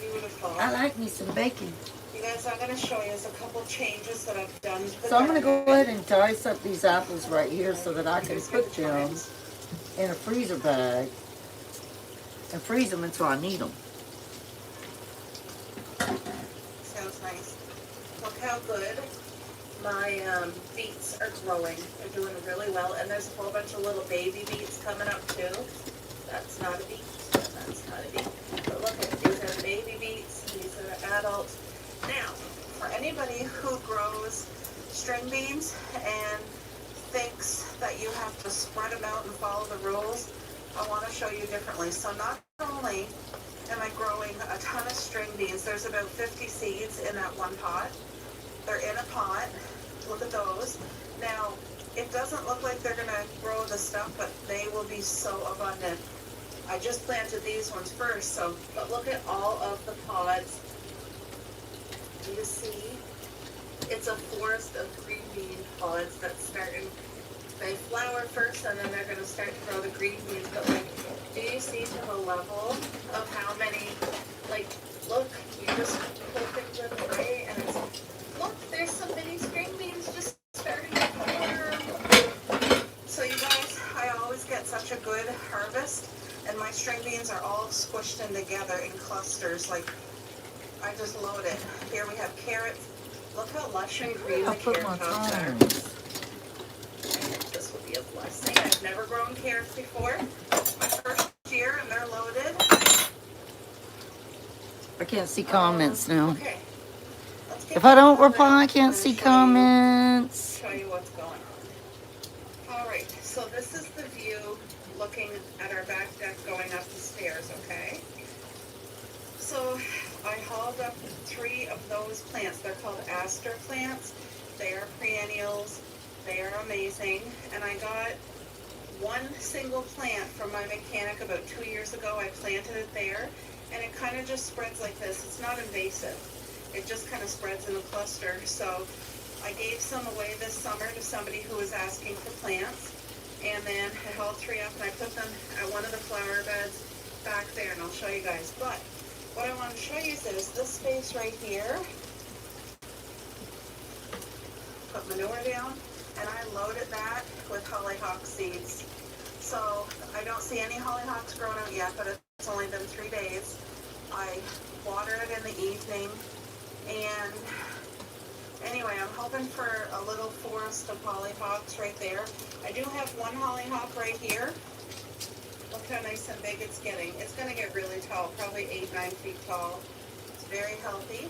Beautiful. I like me some bacon. You guys, I'm going to show you a couple changes that I've done to the So I'm gonna go garden. ahead and dice up these apples right here so that I can put them in a freezer bag and freeze them until I need them. Sounds nice. Look how good my beets are growing. They're doing really well. And there's a whole bunch of little baby beets coming up too. That's not a beet. That's not a beet. But look at these are baby beets. These are adults. Now, for anybody who grows string beans and thinks that you have to spread them out and follow the rules, I want to show you differently. So not only am I growing a ton of string beans, there's about 50 seeds in that one pot. They're in a pot. Look at those. Now, it doesn't look like they're going to grow the stuff, but they will be so abundant. I just planted these ones first, so, but look at all of the pods. Do you see? It's a forest of green bean pods that's starting. They flower first, and then they're going to start to grow the green beans. But like, do you see to the level of how many? Like, look, you just pull things in the way, and it's look. There's some mini string beans just starting to form. So you guys, I always get such a good harvest, and my string beans are all squished in together in clusters. Like, I just load it. Here we have carrots. Look how lush and green I'll the put carrot my tops are. tongs. I think this will be a blessing. I've never grown carrots before. It's my first year, and they're loaded. I can't see comments now. Okay. Let's get If I don't back on reply, I it. can't I'm see gonna comments. Show you what's going on. All right. So this is the view looking at our back deck going up the stairs. Okay. So I hauled up 3 of those plants. They're called aster plants. They are perennials. They are amazing. And I got one single plant from my mechanic about 2 years ago. I planted it there, and it kind of just spreads like this. It's not invasive. It just kind of spreads in a cluster. So I gave some away this summer to somebody who was asking for plants. And then I hauled 3 up, and I put them at one of the flower beds back there, and I'll show you guys. But what I want to show you is this space right here. Put manure down, and I loaded that with hollyhock seeds. So I don't see any hollyhocks growing out yet, but it's only been 3 days. I water it in the evening, and anyway, I'm hoping for a little forest of hollyhocks right there. I do have one hollyhock right here. Look how nice and big it's getting. It's going to get really tall, probably 8-9 feet tall. It's very healthy.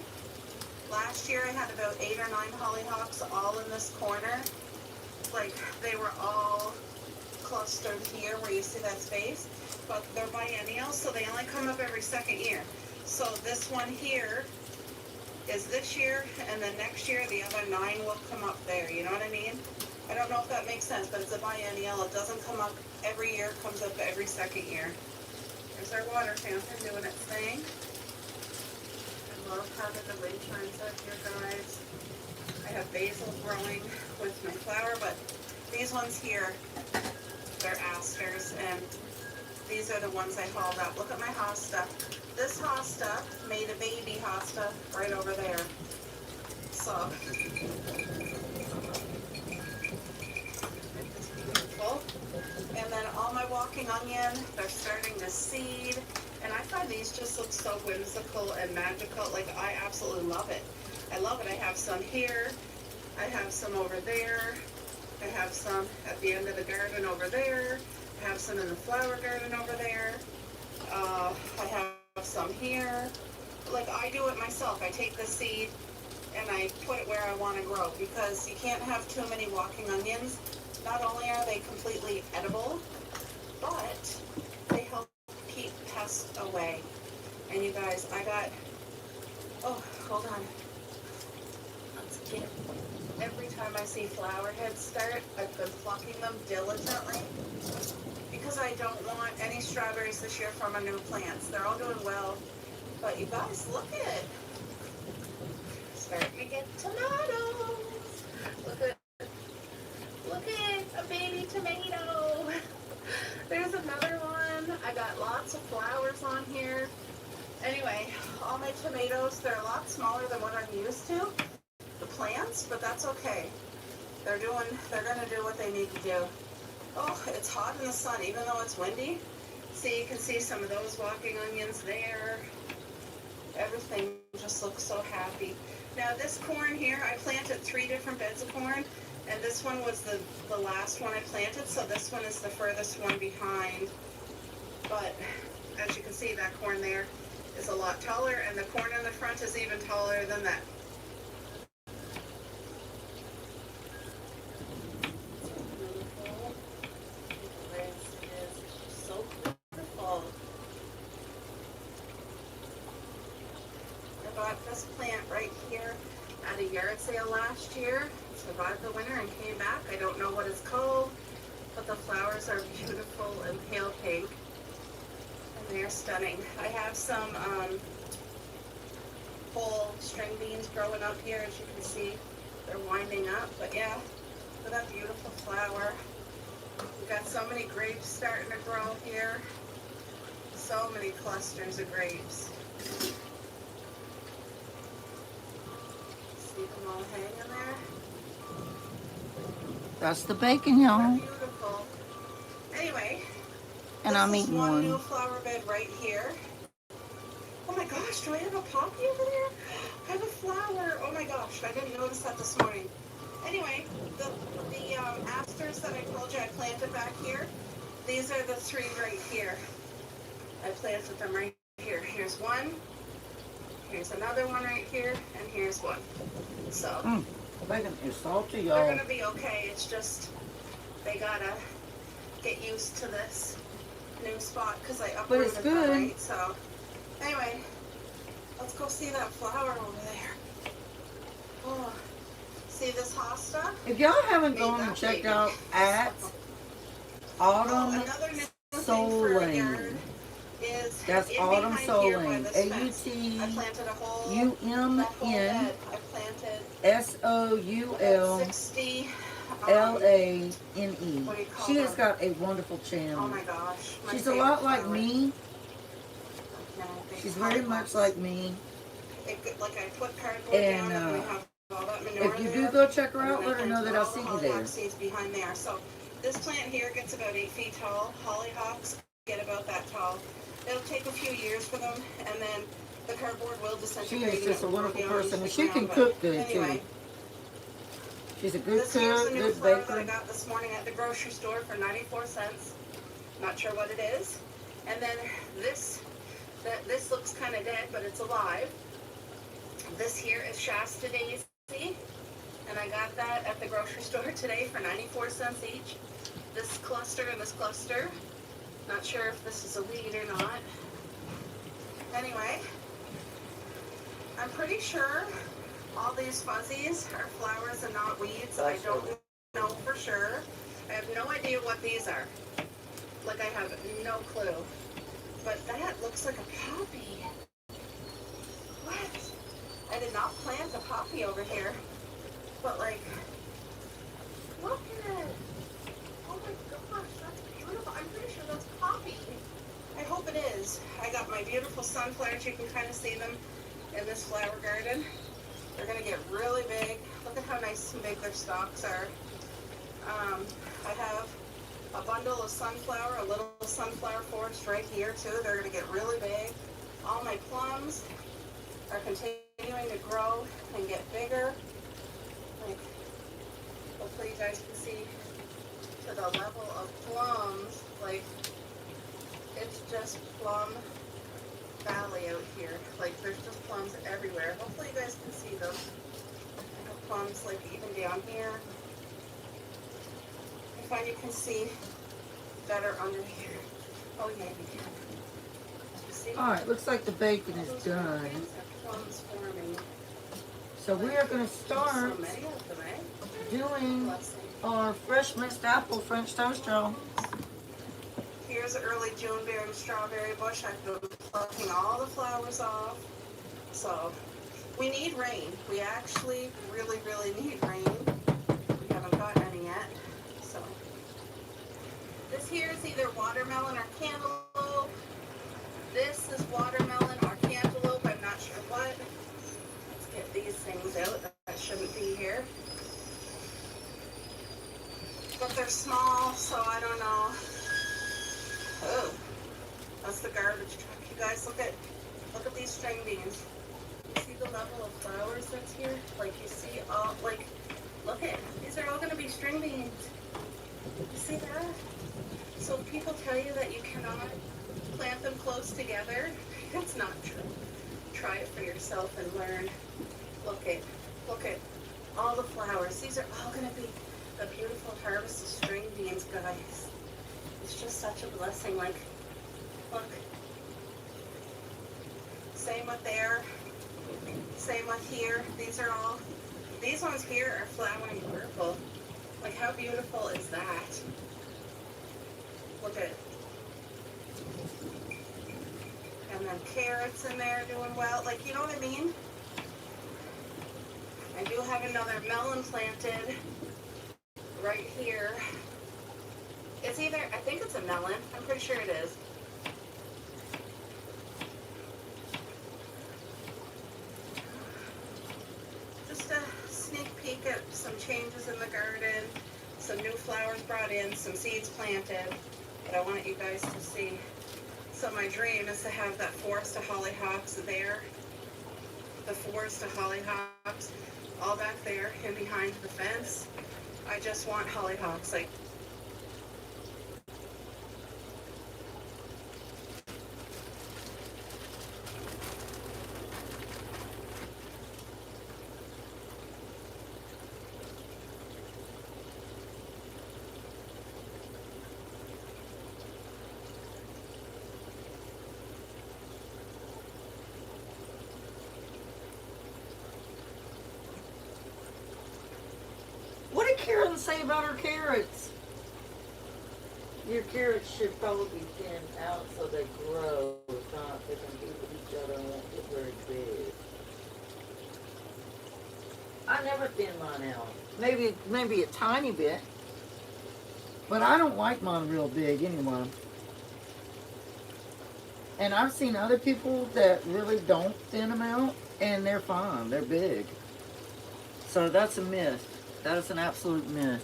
Last year I had about 8 or 9 hollyhocks all in this corner. Like they were all clustered here where you see that space. But they're biennial, so they only come up every second year. So this one here is this year, and then next year the other 9 will come up there. You know what I mean? I don't know if that makes sense, but it's a biennial. It doesn't come up every year. It comes up every second year. There's our water fountain doing its thing. I love having the wind chimes up here, guys. I have basil growing with my flower, but these ones here, they're asters, and these are the ones I hauled up. Look at my hosta. This hosta made a baby hosta right over there. So, beautiful. And then all my walking onion, they're starting to seed. And I find these just look so whimsical and magical. Like, I absolutely love it. I love it. I have some here. I have some over there. I have some at the end of the garden over there. I have some in the flower garden over there. I have some here. Like, I do it myself. I take the seed and I put it where I want to grow, because you can't have too many walking onions. Not only are they completely edible, but they help keep pests away. And you guys, I got, oh, hold on. Let's get, every time I see flower heads start, I've been plucking them diligently, because I don't want any strawberries this year from my new plants. They're all doing well, but you guys, look at it. Starting to get tomatoes. Look at a baby tomato. There's another one. I got lots of flowers on here. Anyway, all my tomatoes, they're a lot smaller than what I'm used to, the plants, but that's okay. They're gonna do what they need to do. Oh, it's hot in the sun, even though it's windy. See, you can see some of those walking onions there. Everything just looks so happy. Now this corn here, I planted 3 different beds of corn, and this one was the last one I planted, so this one is the furthest one behind. But as you can see, that corn there is a lot taller, and the corn in the front is even taller than that. This plant right here at a yard sale last year. Survived the winter and came back. I don't know what it's called, but the flowers are beautiful and pale pink, and they're stunning. I have some whole string beans growing up here, as you can see. They're winding up, but yeah, look at that beautiful flower. We've got so many grapes starting to grow here. So many clusters of grapes. See them all hanging there? That's the bacon, y'all. Beautiful. Anyway, And I'm eating one one. new flower bed right here. Oh my gosh, do I have a poppy over there? I have a flower. Oh my gosh, I didn't notice that this morning. Anyway, the asters that I told you I planted back here, these are the 3 right here. I planted them right here. Here's one. Here's another one right here, and here's one. So Bacon is salty, they're y'all. gonna be okay. It's just they gotta get used to this new spot because I But it's uprooted good. them, right? So anyway, let's go see that flower over there. Oh, see this hosta? If y'all haven't Made gone that and checked baby. out at Autumn Another new thing for a yard Soling, is that's in Autumn behind here by Soling. this fence. I AUTUMN planted a whole bed. I planted about 60. SOULLANE. What do you call She has them? got a wonderful Oh channel. my gosh. My She's a lot favorite like flower. me. No, they She's very much like me. Like I put cardboard And, down and we have all that manure If you there, do go check her and out, then let her know that all I'll the see you there. hollyhock seeds behind there. So this plant here gets about 8 feet tall. Hollyhocks get about that tall. It'll take a few years for them, and then the cardboard will She disintegrate. is just a and it will wonderful go down person, into and the she can ground, cook but good anyway, too. She's a good this here's cook, the new good flower that I baker. got this morning at the grocery store for 94 cents. Not sure what it is. And then this looks kind of dead, but it's alive. This here is Shasta Daisy, and I got that at the grocery store today for 94 cents each. This cluster and this cluster. Not sure if this is a weed or not. Anyway, I'm pretty sure all these fuzzies are flowers and not weeds. I don't know for sure. I have no idea what these are. Like, I have no clue. But that looks like a poppy. What? I did not plant a poppy over here. But, like, look at it. Oh my gosh, that's beautiful. I'm pretty sure that's poppy. I hope it is. I got my beautiful sunflowers. You can kind of see them in this flower garden. They're going to get really big. Look at how nice and big their stalks are. I have a bundle of sunflower, a little sunflower forest right here too. They're going to get really big. All my plums are continuing to grow and get bigger. Like, hopefully you guys can see to the level of plums. Like, it's just plum valley out here. Like, there's just plums everywhere. Hopefully you guys can see them. I have plums like even down here. I find you can see better under here. Oh yeah, you can. You see? All right, looks like the bacon is done. Plums forming. So we are going to start So many of them, eh? doing Blessing. our fresh mixed apple French toast roll. Here's an early June bearing strawberry bush. I've been plucking all the flowers off. So we need rain. We actually really, really need rain. We haven't got any yet. So this here is either watermelon or cantaloupe. This is watermelon or cantaloupe. I'm not sure what. Let's get these things out. That shouldn't be here. But they're small, so I don't know. Oh, that's the garbage truck. You guys look at these string beans. You see the level of flowers that's here? Like, you see all, like, look at, these are all gonna be string beans. You see that? So people tell you that you cannot plant them close together. It's not true. Try it for yourself and learn. Look at all the flowers. These are all gonna be a beautiful harvest of string beans, guys. It's just such a blessing. Like, look. Same with there. Same with here. These ones here are flowering purple. Like, how beautiful is that? Look at it. And then carrots in there doing well. Like, you know what I mean? I do have another melon planted right here. It's either, I think it's a melon. I'm pretty sure it is. Just a sneak peek at some changes in the garden, some new flowers brought in, some seeds planted. But I wanted you guys to see. So my dream is to have that forest of hollyhocks there. The forest of hollyhocks all back there and behind the fence. I just want hollyhocks. Like, What did Carolyn say about her carrots? Your carrots should probably be thinned out so they grow. If not, they can be with each other and won't get very big. I never thin mine out. Maybe a tiny bit. But I don't like mine real big anyway. And I've seen other people that really don't thin them out, and they're fine. They're big. So that's a myth. That is an absolute myth.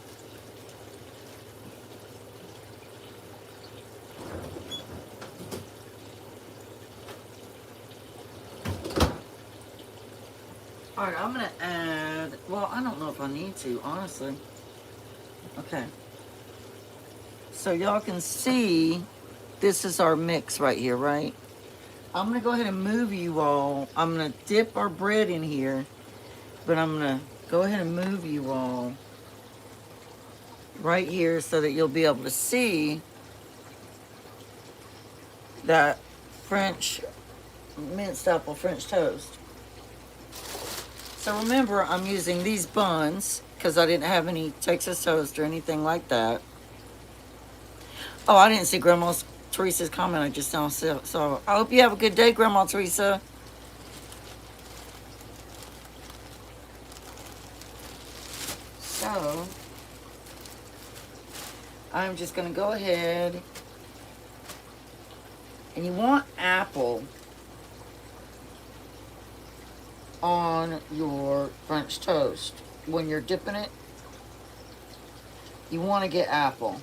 Alright, I'm going to add, well, I don't know if I need to, honestly. Okay. So y'all can see, this is our mix right here, right? I'm going to go ahead and move you all. I'm going to dip our bread in here, but I'm going to go ahead and move you all right here so that you'll be able to see that French minced apple French toast. So remember, I'm using these buns because I didn't have any Texas toast or anything like that. Oh, I didn't see Grandma Teresa's comment. I just now saw. I hope you have a good day, Grandma Teresa. So, I'm just going to go ahead. And you want apple on your French toast. When you're dipping it, you want to get apple.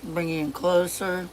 Bring it in closer.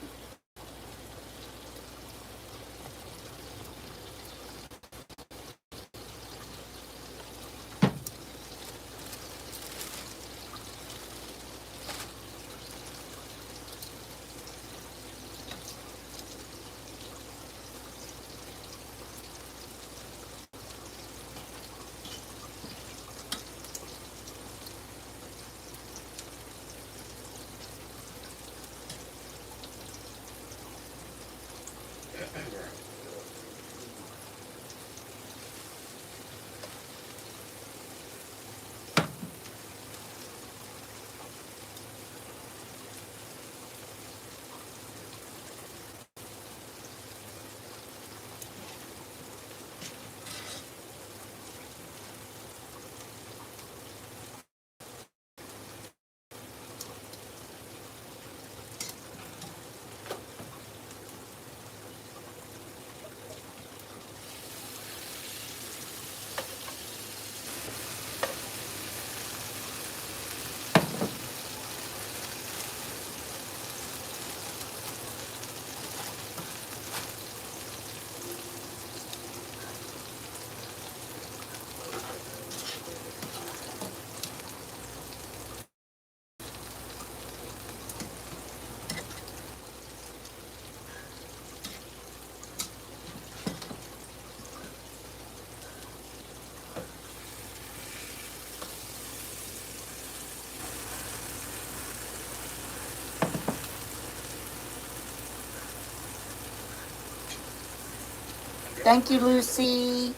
Thank you, Lucy.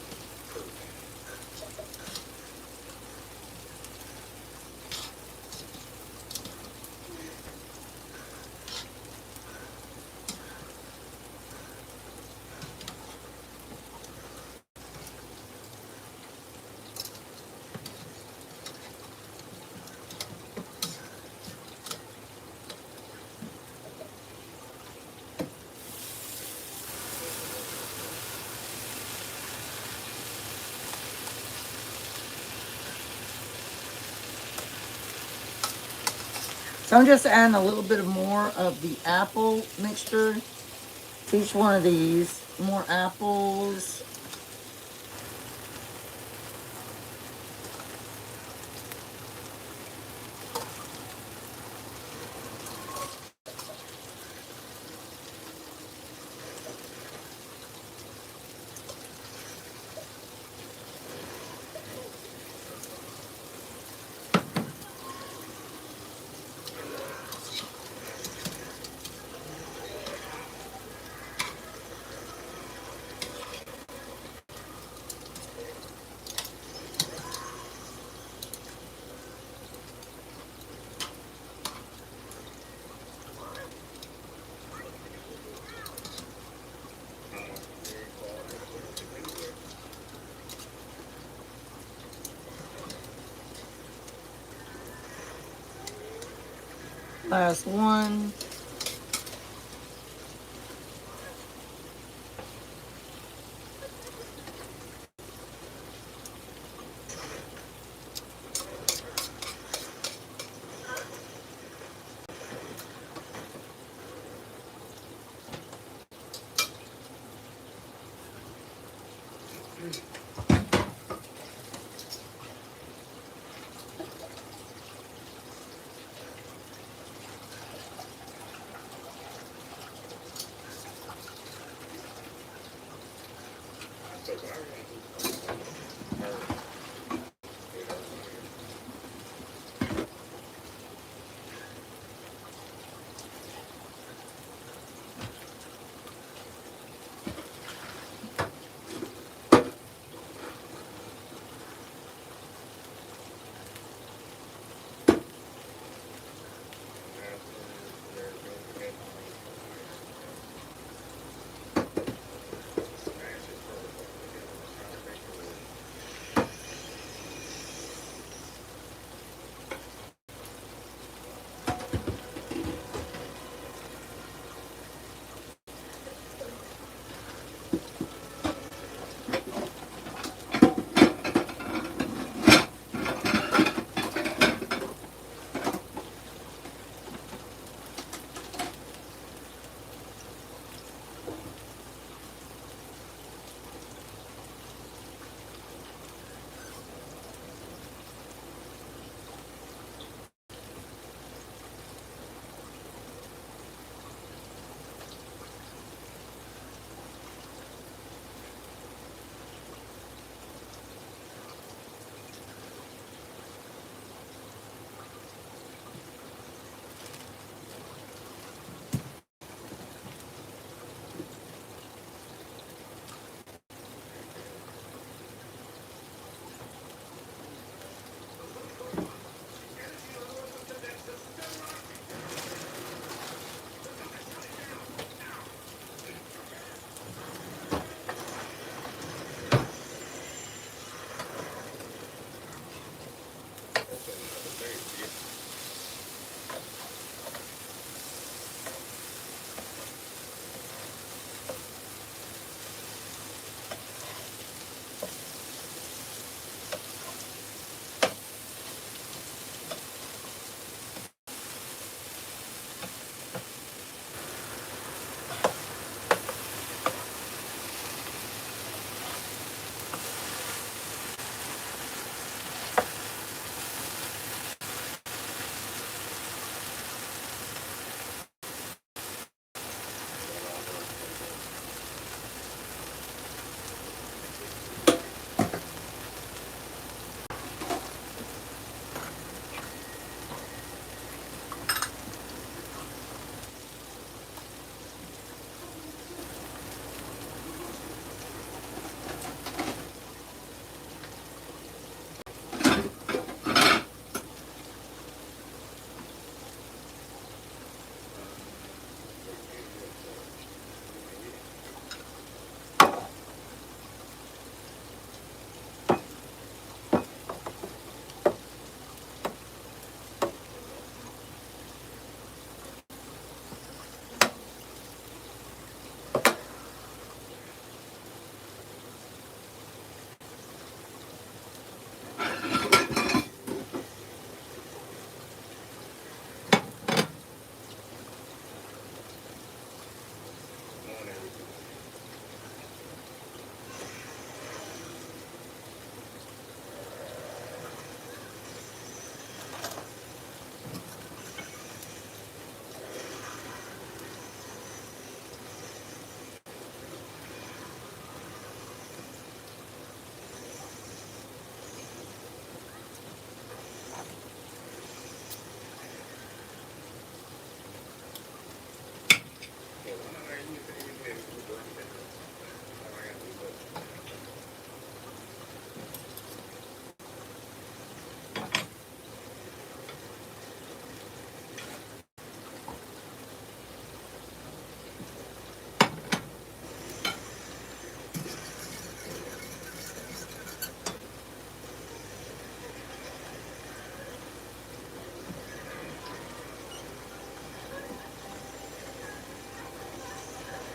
So I'm just adding a little bit more of the apple mixture to each one of these. More apples. Last one.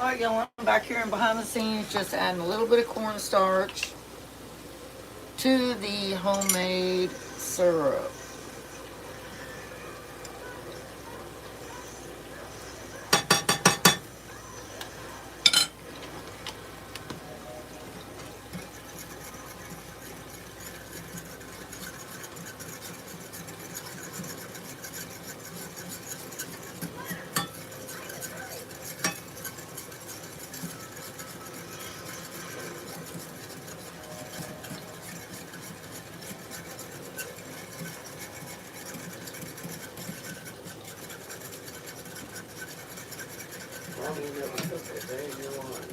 All right, y'all, I'm back here and behind the scenes just adding a little bit of cornstarch to the homemade syrup. Mommy never took a day in your life.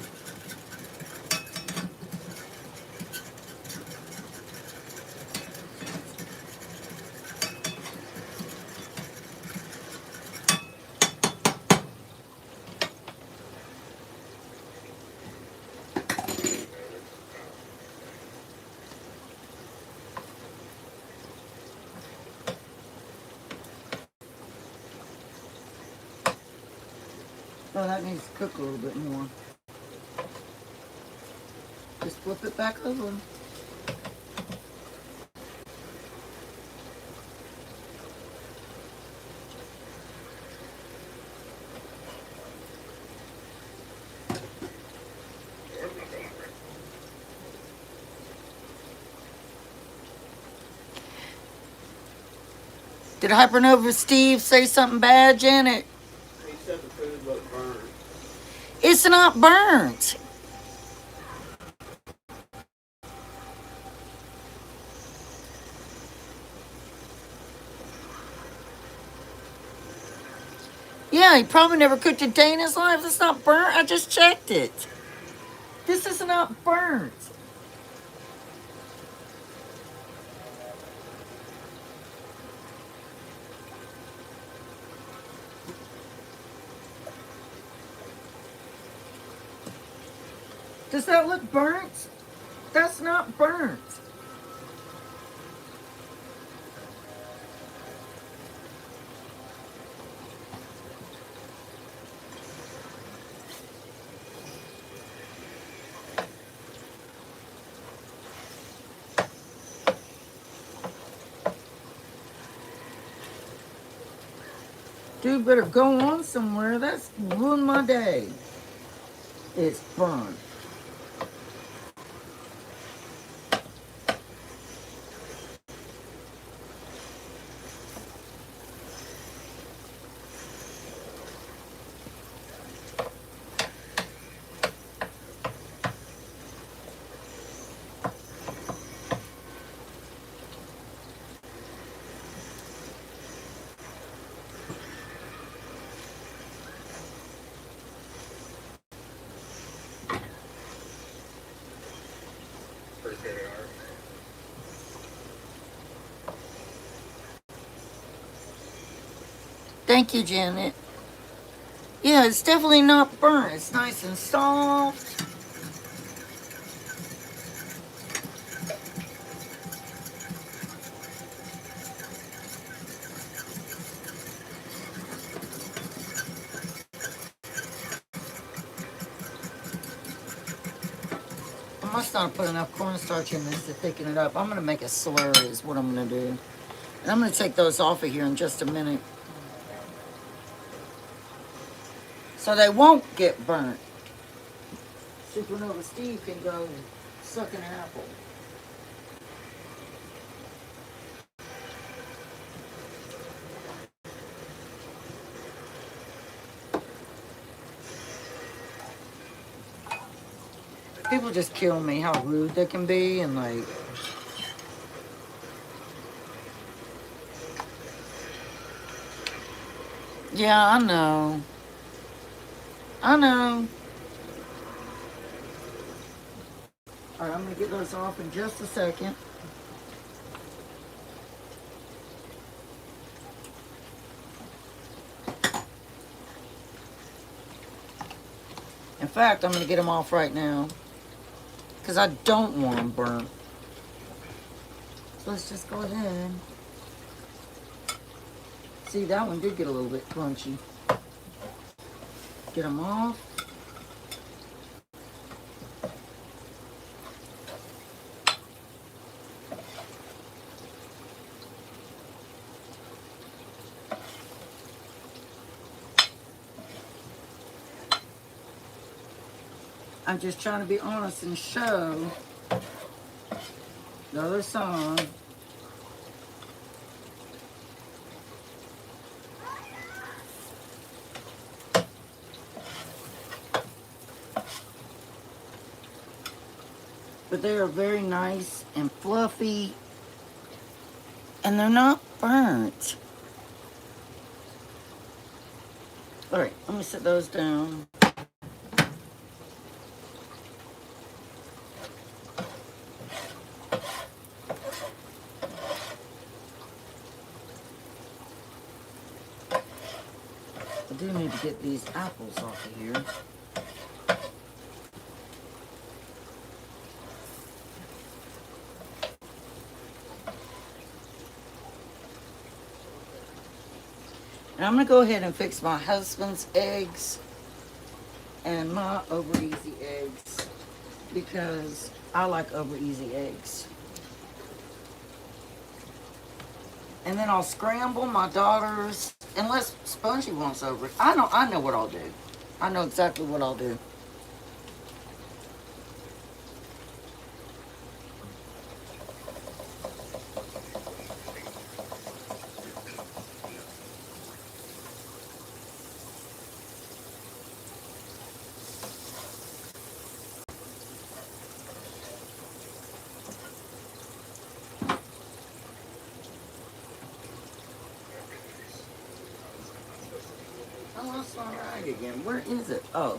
Oh, that needs to cook a little bit more. Just flip it back over. Did Hypernova Steve say something bad, Janet? He said the food looked burned. It's not burnt. Yeah, he probably never cooked a day in his life. It's not burnt. I just checked it. This is not burnt. Does that look burnt? That's not burnt. Dude better go on somewhere. That's ruined my day. It's burnt. Appreciate it, Art. Thank you, Janet. Yeah, it's definitely not burnt. It's nice and soft. I must not put enough cornstarch in this to thicken it up. I'm going to make a slurry is what I'm going to do. And I'm going to take those off of here in just a minute. So they won't get burnt. Supernova Steve can go suck an apple. People just kill me how rude they can be and like. Yeah, I know. I know. Alright, I'm gonna get those off in just a second. In fact, I'm gonna get them off right now. Because I don't want them burnt. So let's just go ahead. See, that one did get a little bit crunchy. Get them off. I'm just trying to be honest and show the other side. But they are very nice and fluffy, and they're not burnt. All right, let me set those down. I do need to get these apples off of here. And I'm going to go ahead and fix my husband's eggs and my over easy eggs because I like over easy eggs. And then I'll scramble my daughter's, unless Spongy wants over it. I know what I'll do. I know exactly what I'll do. I lost my rag again. Where is it? Oh.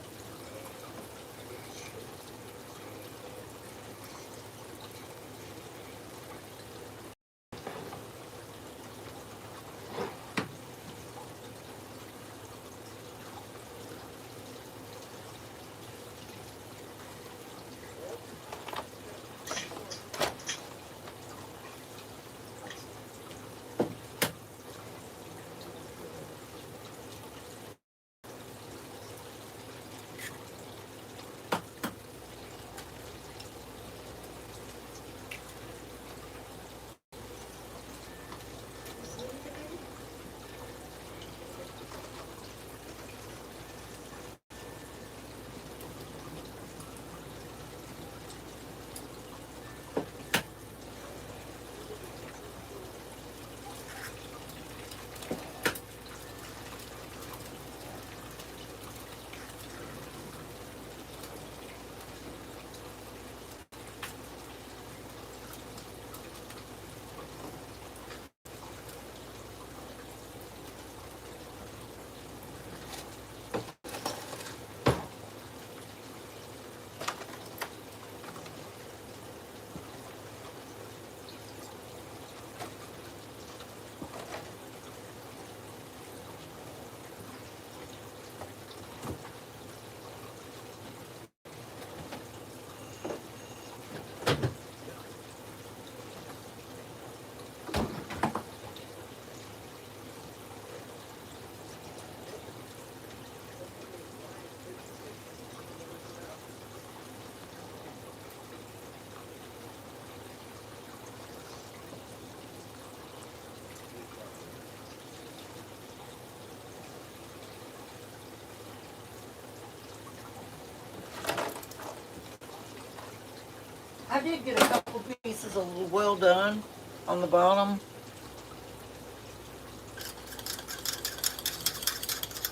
I did get a couple pieces of well done on the bottom.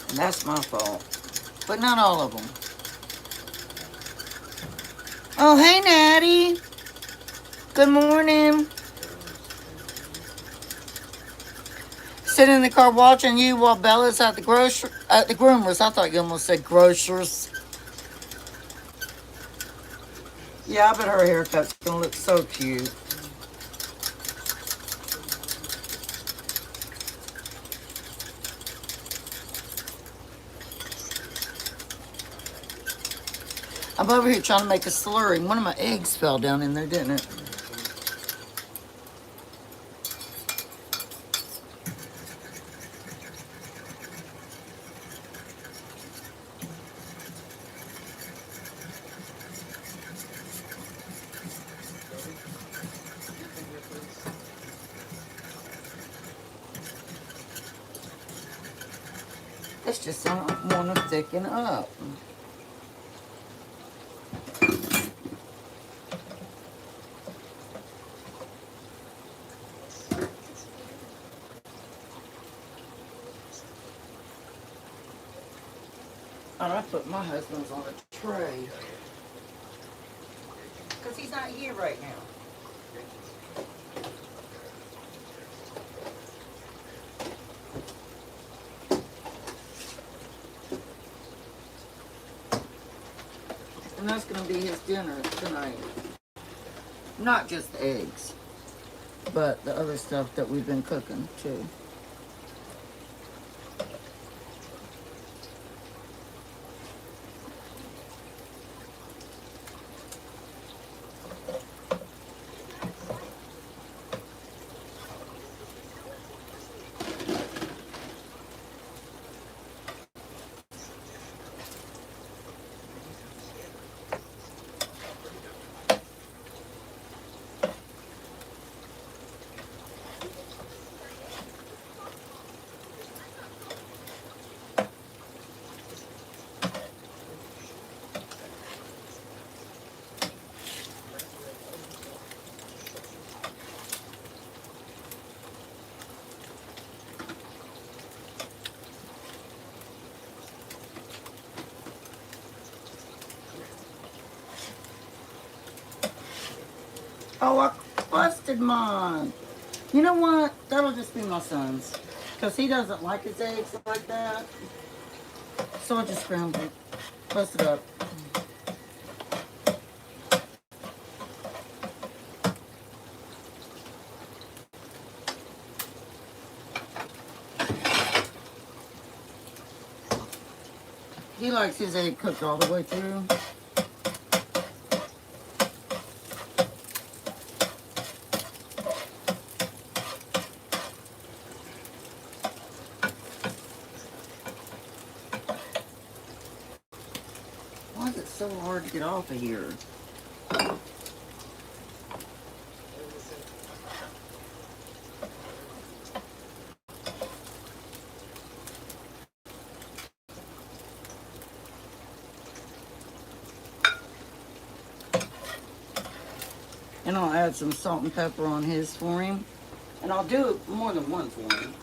And that's my fault. But not all of them. Oh, hey, Natty. Good morning. Sitting in the car watching you while Bella's at the groomers. I thought you almost said grocers. Yeah, I bet her haircut's gonna look so cute. I'm over here trying to make a slurry. One of my eggs fell down in there, didn't it? It's just I don't want to thicken up. Oh, I put my husband's on a tray. Because he's not here right now. And that's going to be his dinner tonight. Not just the eggs, but the other stuff that we've been cooking too. Oh, I busted mine. You know what? That'll just be my son's. Because he doesn't like his eggs like that. So I just scrambled it. Bust it up. He likes his egg cooked all the way through. Why is it so hard to get off of here? And I'll add some salt and pepper on his for him. And I'll do it more than one for him.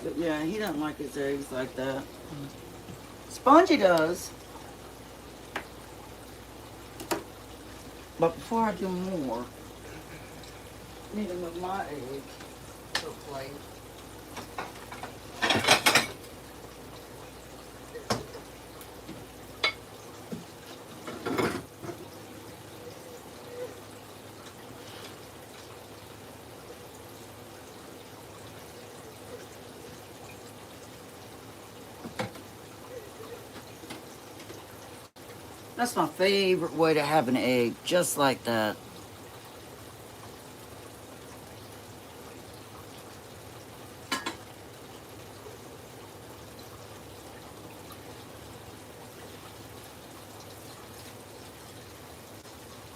But yeah, he doesn't like his eggs like that. Spongy does. But before I do more, I need to move my egg to a plate. That's my favorite way to have an egg, just like that.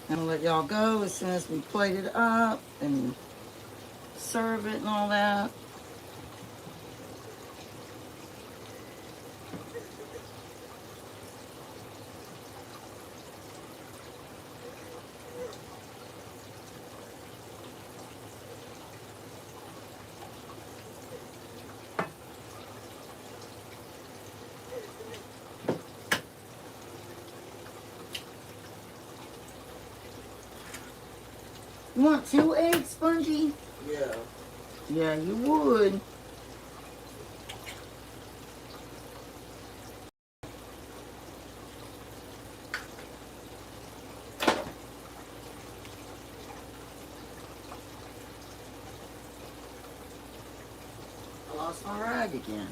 I'm gonna let y'all go as soon as we plate it up and serve it and all that. You want 2 eggs, Spongy? Yeah. Yeah, you would. I lost my rag again.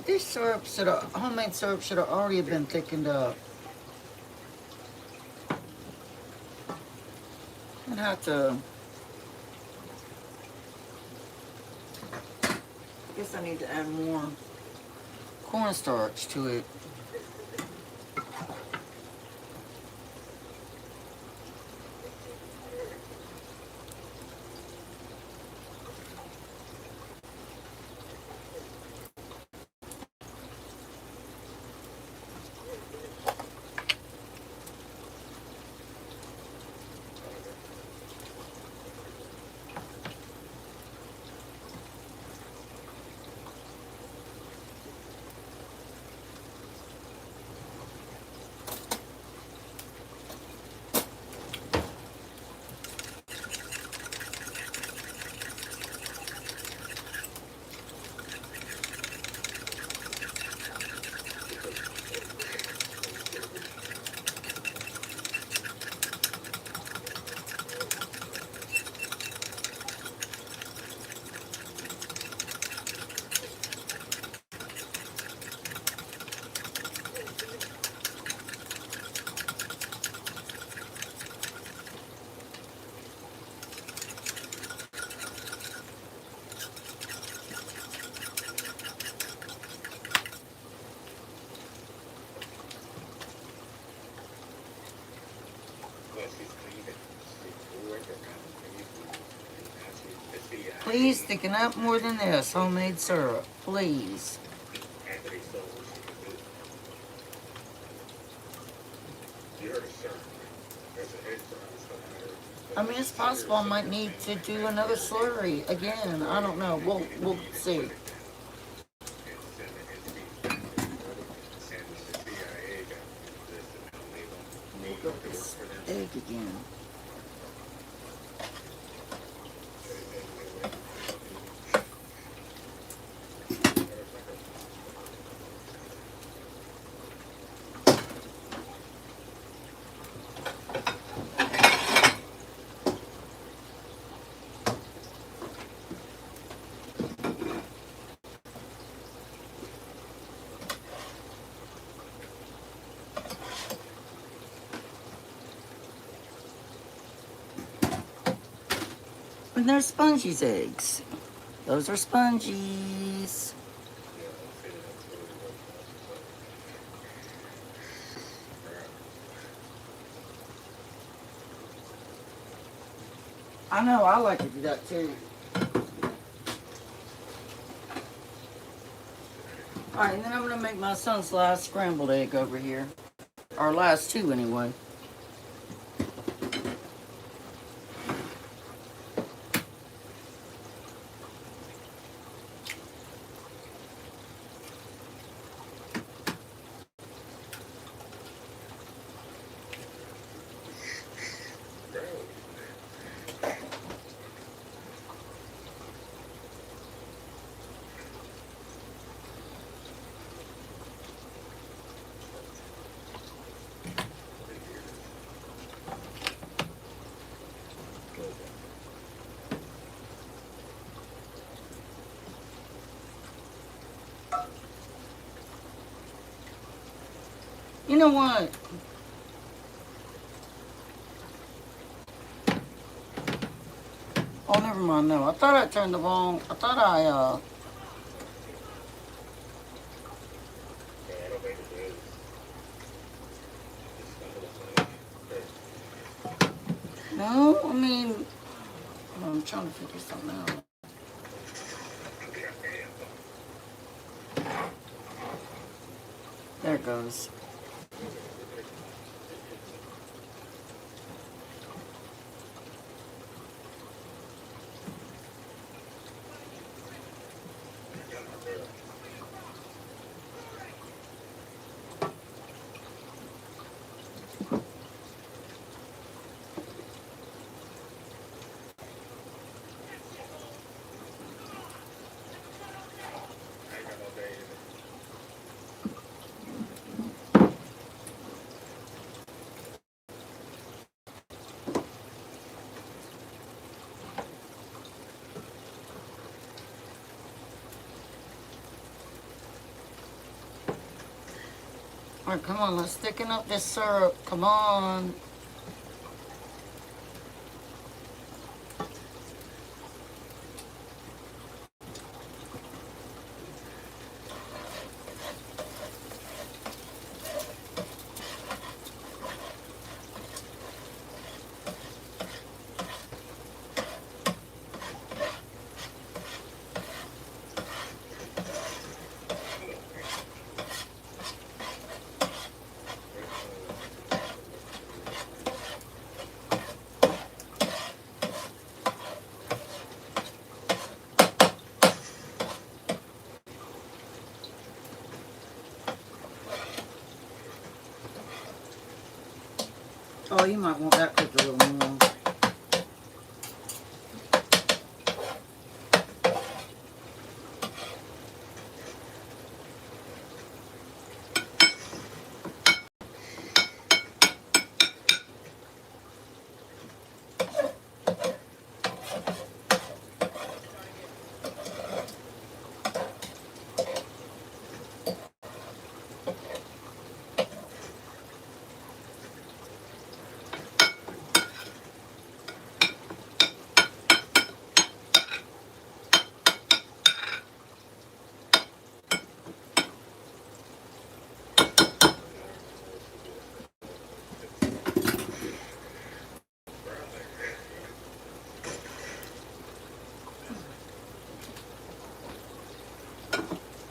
This syrup should have, homemade syrup should have already been thickened up. I'd have to, I guess I need to add more cornstarch to it. Please thicken up more than this homemade syrup, please. I mean, it's possible I might need to do another slurry again. I don't know. We'll see. Make up this egg again. And there's Spongy's eggs. Those are Spongy's. I know, I like to do that too. Alright, and then I'm going to make my son's last scrambled egg over here. Or last two anyway. You know what? Oh, never mind. No, I thought I turned the wrong. I thought I No, I mean, I'm trying to figure something out. There it goes. All right, come on, let's thicken up this syrup. Come on. Oh, you might want that cooked a little more.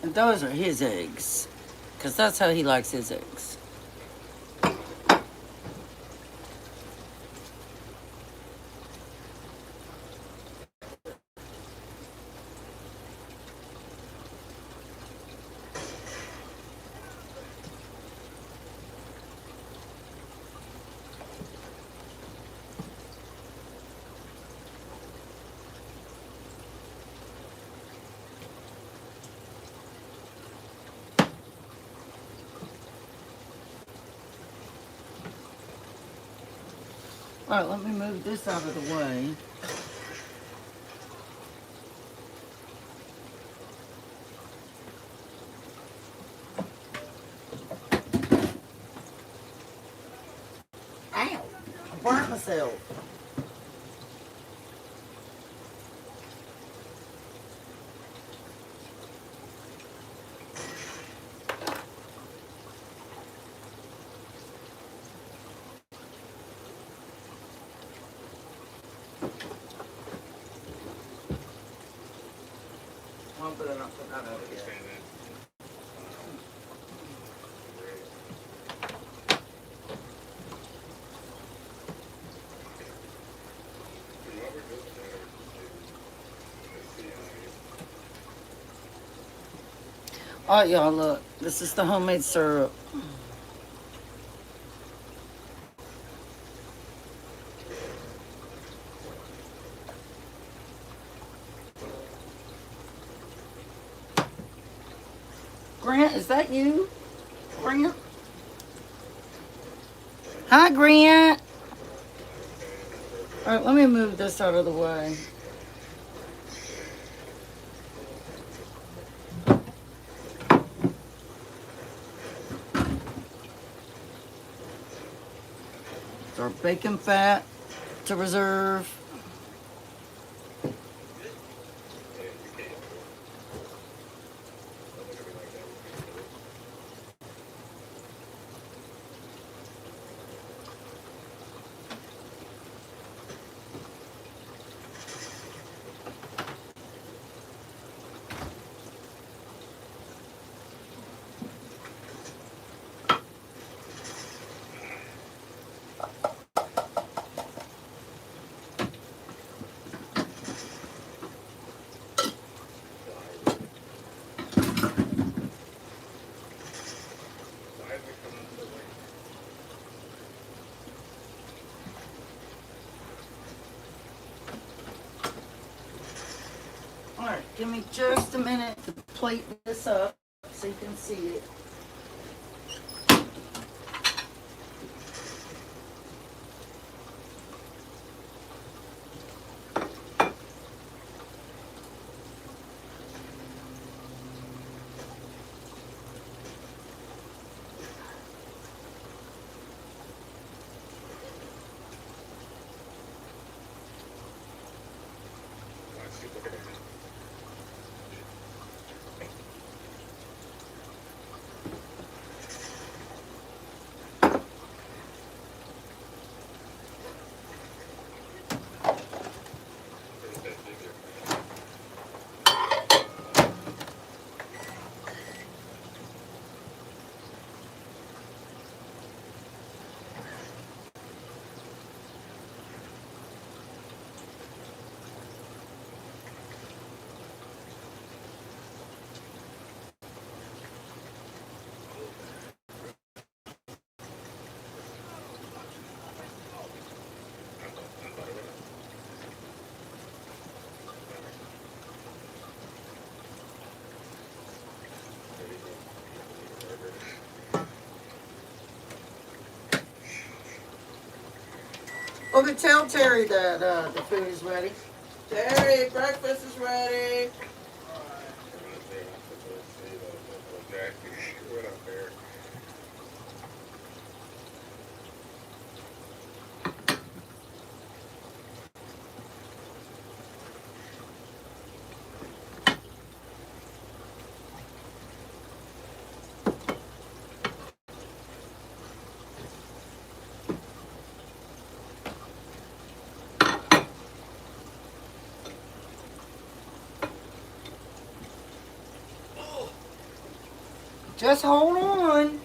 And those are his eggs, because that's how he likes his eggs. All right, let me move this out of the way. Ow! I burnt myself. I'll put it up for that over here. All right, y'all, look. This is the homemade syrup. Grant, is that you? Grant? Hi, Grant. All right, let me move this out of the way. It's our bacon fat to reserve. All right, give me just a minute to plate this up so you can see it. Okay, tell Terry that the food is ready. Terry, breakfast is ready. Just hold on.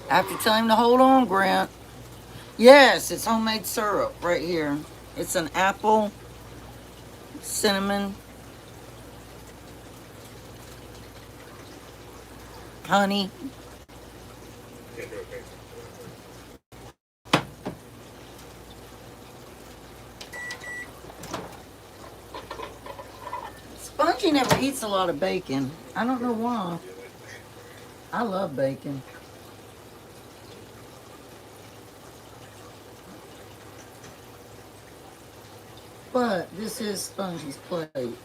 After telling him to hold on, Grant. Yes, it's homemade syrup right here. It's an apple, cinnamon, honey. Spongy never eats a lot of bacon. I don't know why. I love bacon. But this is Spongy's plate.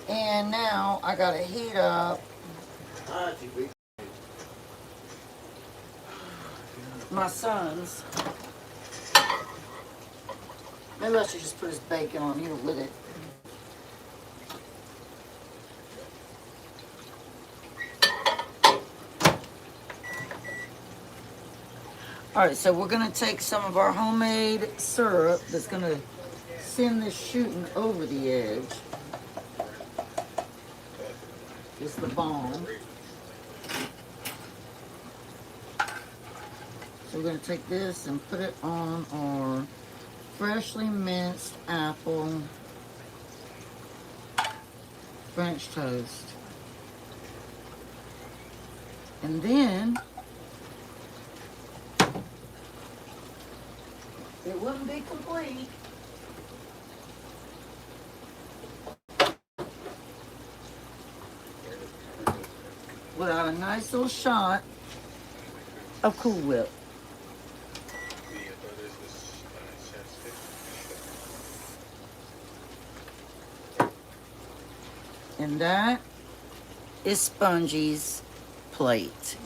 And now I gotta heat up my son's. Maybe I should just put his bacon on here with it. Alright, so we're going to take some of our homemade syrup that's going to send this shooting over the edge. It's the bomb. So we're going to take this and put it on our freshly minced apple French toast. And then it wouldn't be complete without a nice little shot of Cool Whip. And that is Spongy's plate.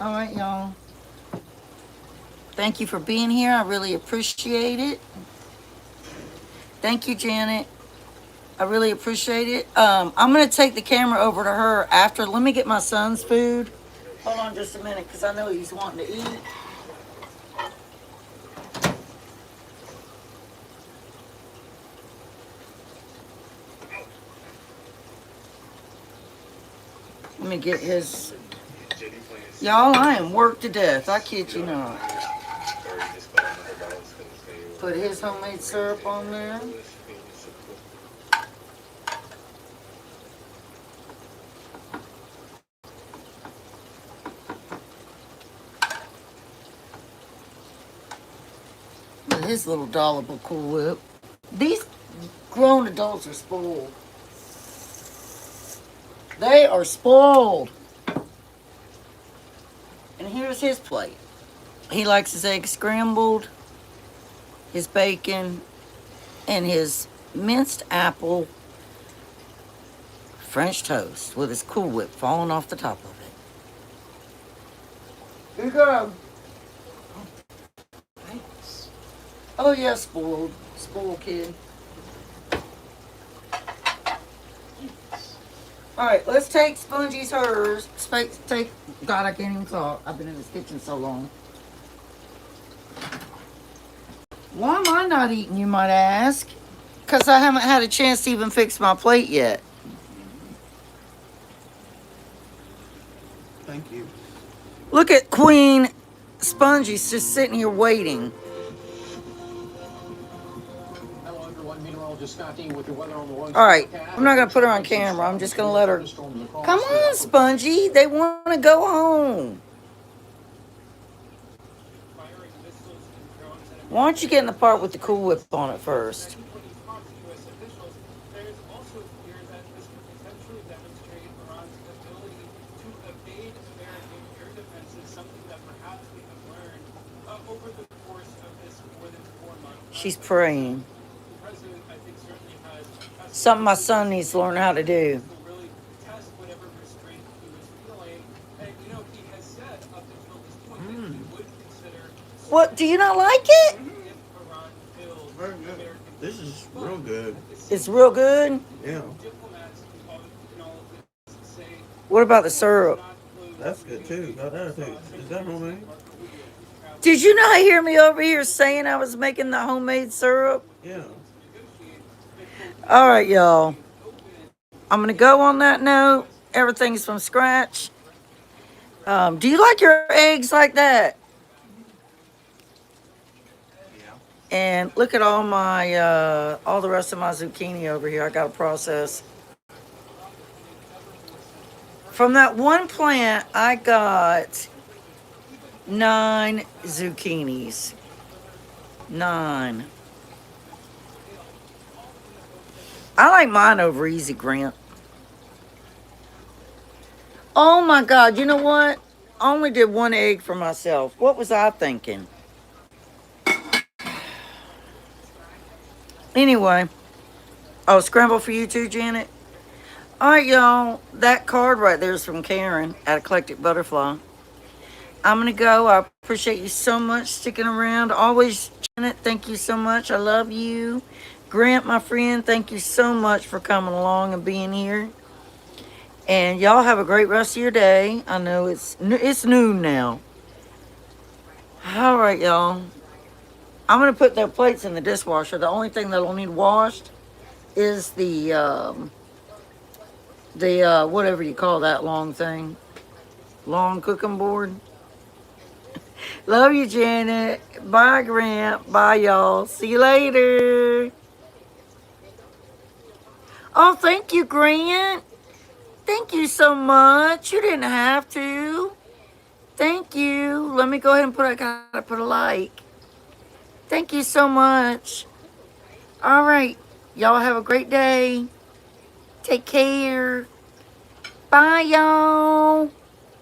All right, y'all. Thank you for being here. I really appreciate it. Thank you, Janet. I really appreciate it. I'm going to take the camera over to her after. Let me get my son's food. Hold on just a minute, because I know he's wanting to eat. Let me get his... Y'all, I am worked to death. I kid you not. Put his homemade syrup on there. With his little dollop of Cool Whip. These grown adults are spoiled. They are spoiled. And here's his plate. He likes his eggs scrambled, his bacon, and his minced apple French toast with his Cool Whip falling off the top of it. Here you go. Thanks. Oh yeah, spoiled. Spoiled kid. Alright, let's take Spongy's hers. God, I can't even talk. I've been in this kitchen so long. Why am I not eating, you might ask? Because I haven't had a chance to even fix my plate yet. Thank you. Look at Queen Spongy's just sitting here waiting. Alright, I'm not going to put her on camera. I'm just going to let her... Come on, Spongy. They want to go home. Why don't you get in the part with the Cool Whip on it first? She's praying. Something my son needs to learn how to do. What? Do you not like it? Very good. This is real good. It's real good. Yeah, What about the syrup? that's good too. Got that too. Is that homemade? Did you not hear me over here saying I was making the homemade syrup? Yeah. All right, y'all. I'm going to go on that note. Everything's from scratch. Do you like your eggs like that? And look at all my, all the rest of my zucchini over here. I got to process. From that one plant, I got 9 zucchinis. 9. I like mine over easy, Grant. Oh my God, you know what? I only did 1 egg for myself. What was I thinking? Anyway, oh, scramble for you too, Janet. All right, y'all. That card right there is from Karen at Eclectic Butterfly. I'm going to go. I appreciate you so much sticking around. Always, Janet, thank you so much. I love you. Grant, my friend, thank you so much for coming along and being here. And y'all have a great rest of your day. I know it's noon now. All right, y'all. I'm going to put their plates in the dishwasher. The only thing that'll need washed is the whatever you call that long thing. Long cooking board. Love you, Janet. Bye, Grant. Bye, y'all. See you later. Oh, thank you, Grant. Thank you so much. You didn't have to. Thank you. Let me go ahead and I gotta put a like. Thank you so much. All right. Y'all have a great day. Take care. Bye, y'all.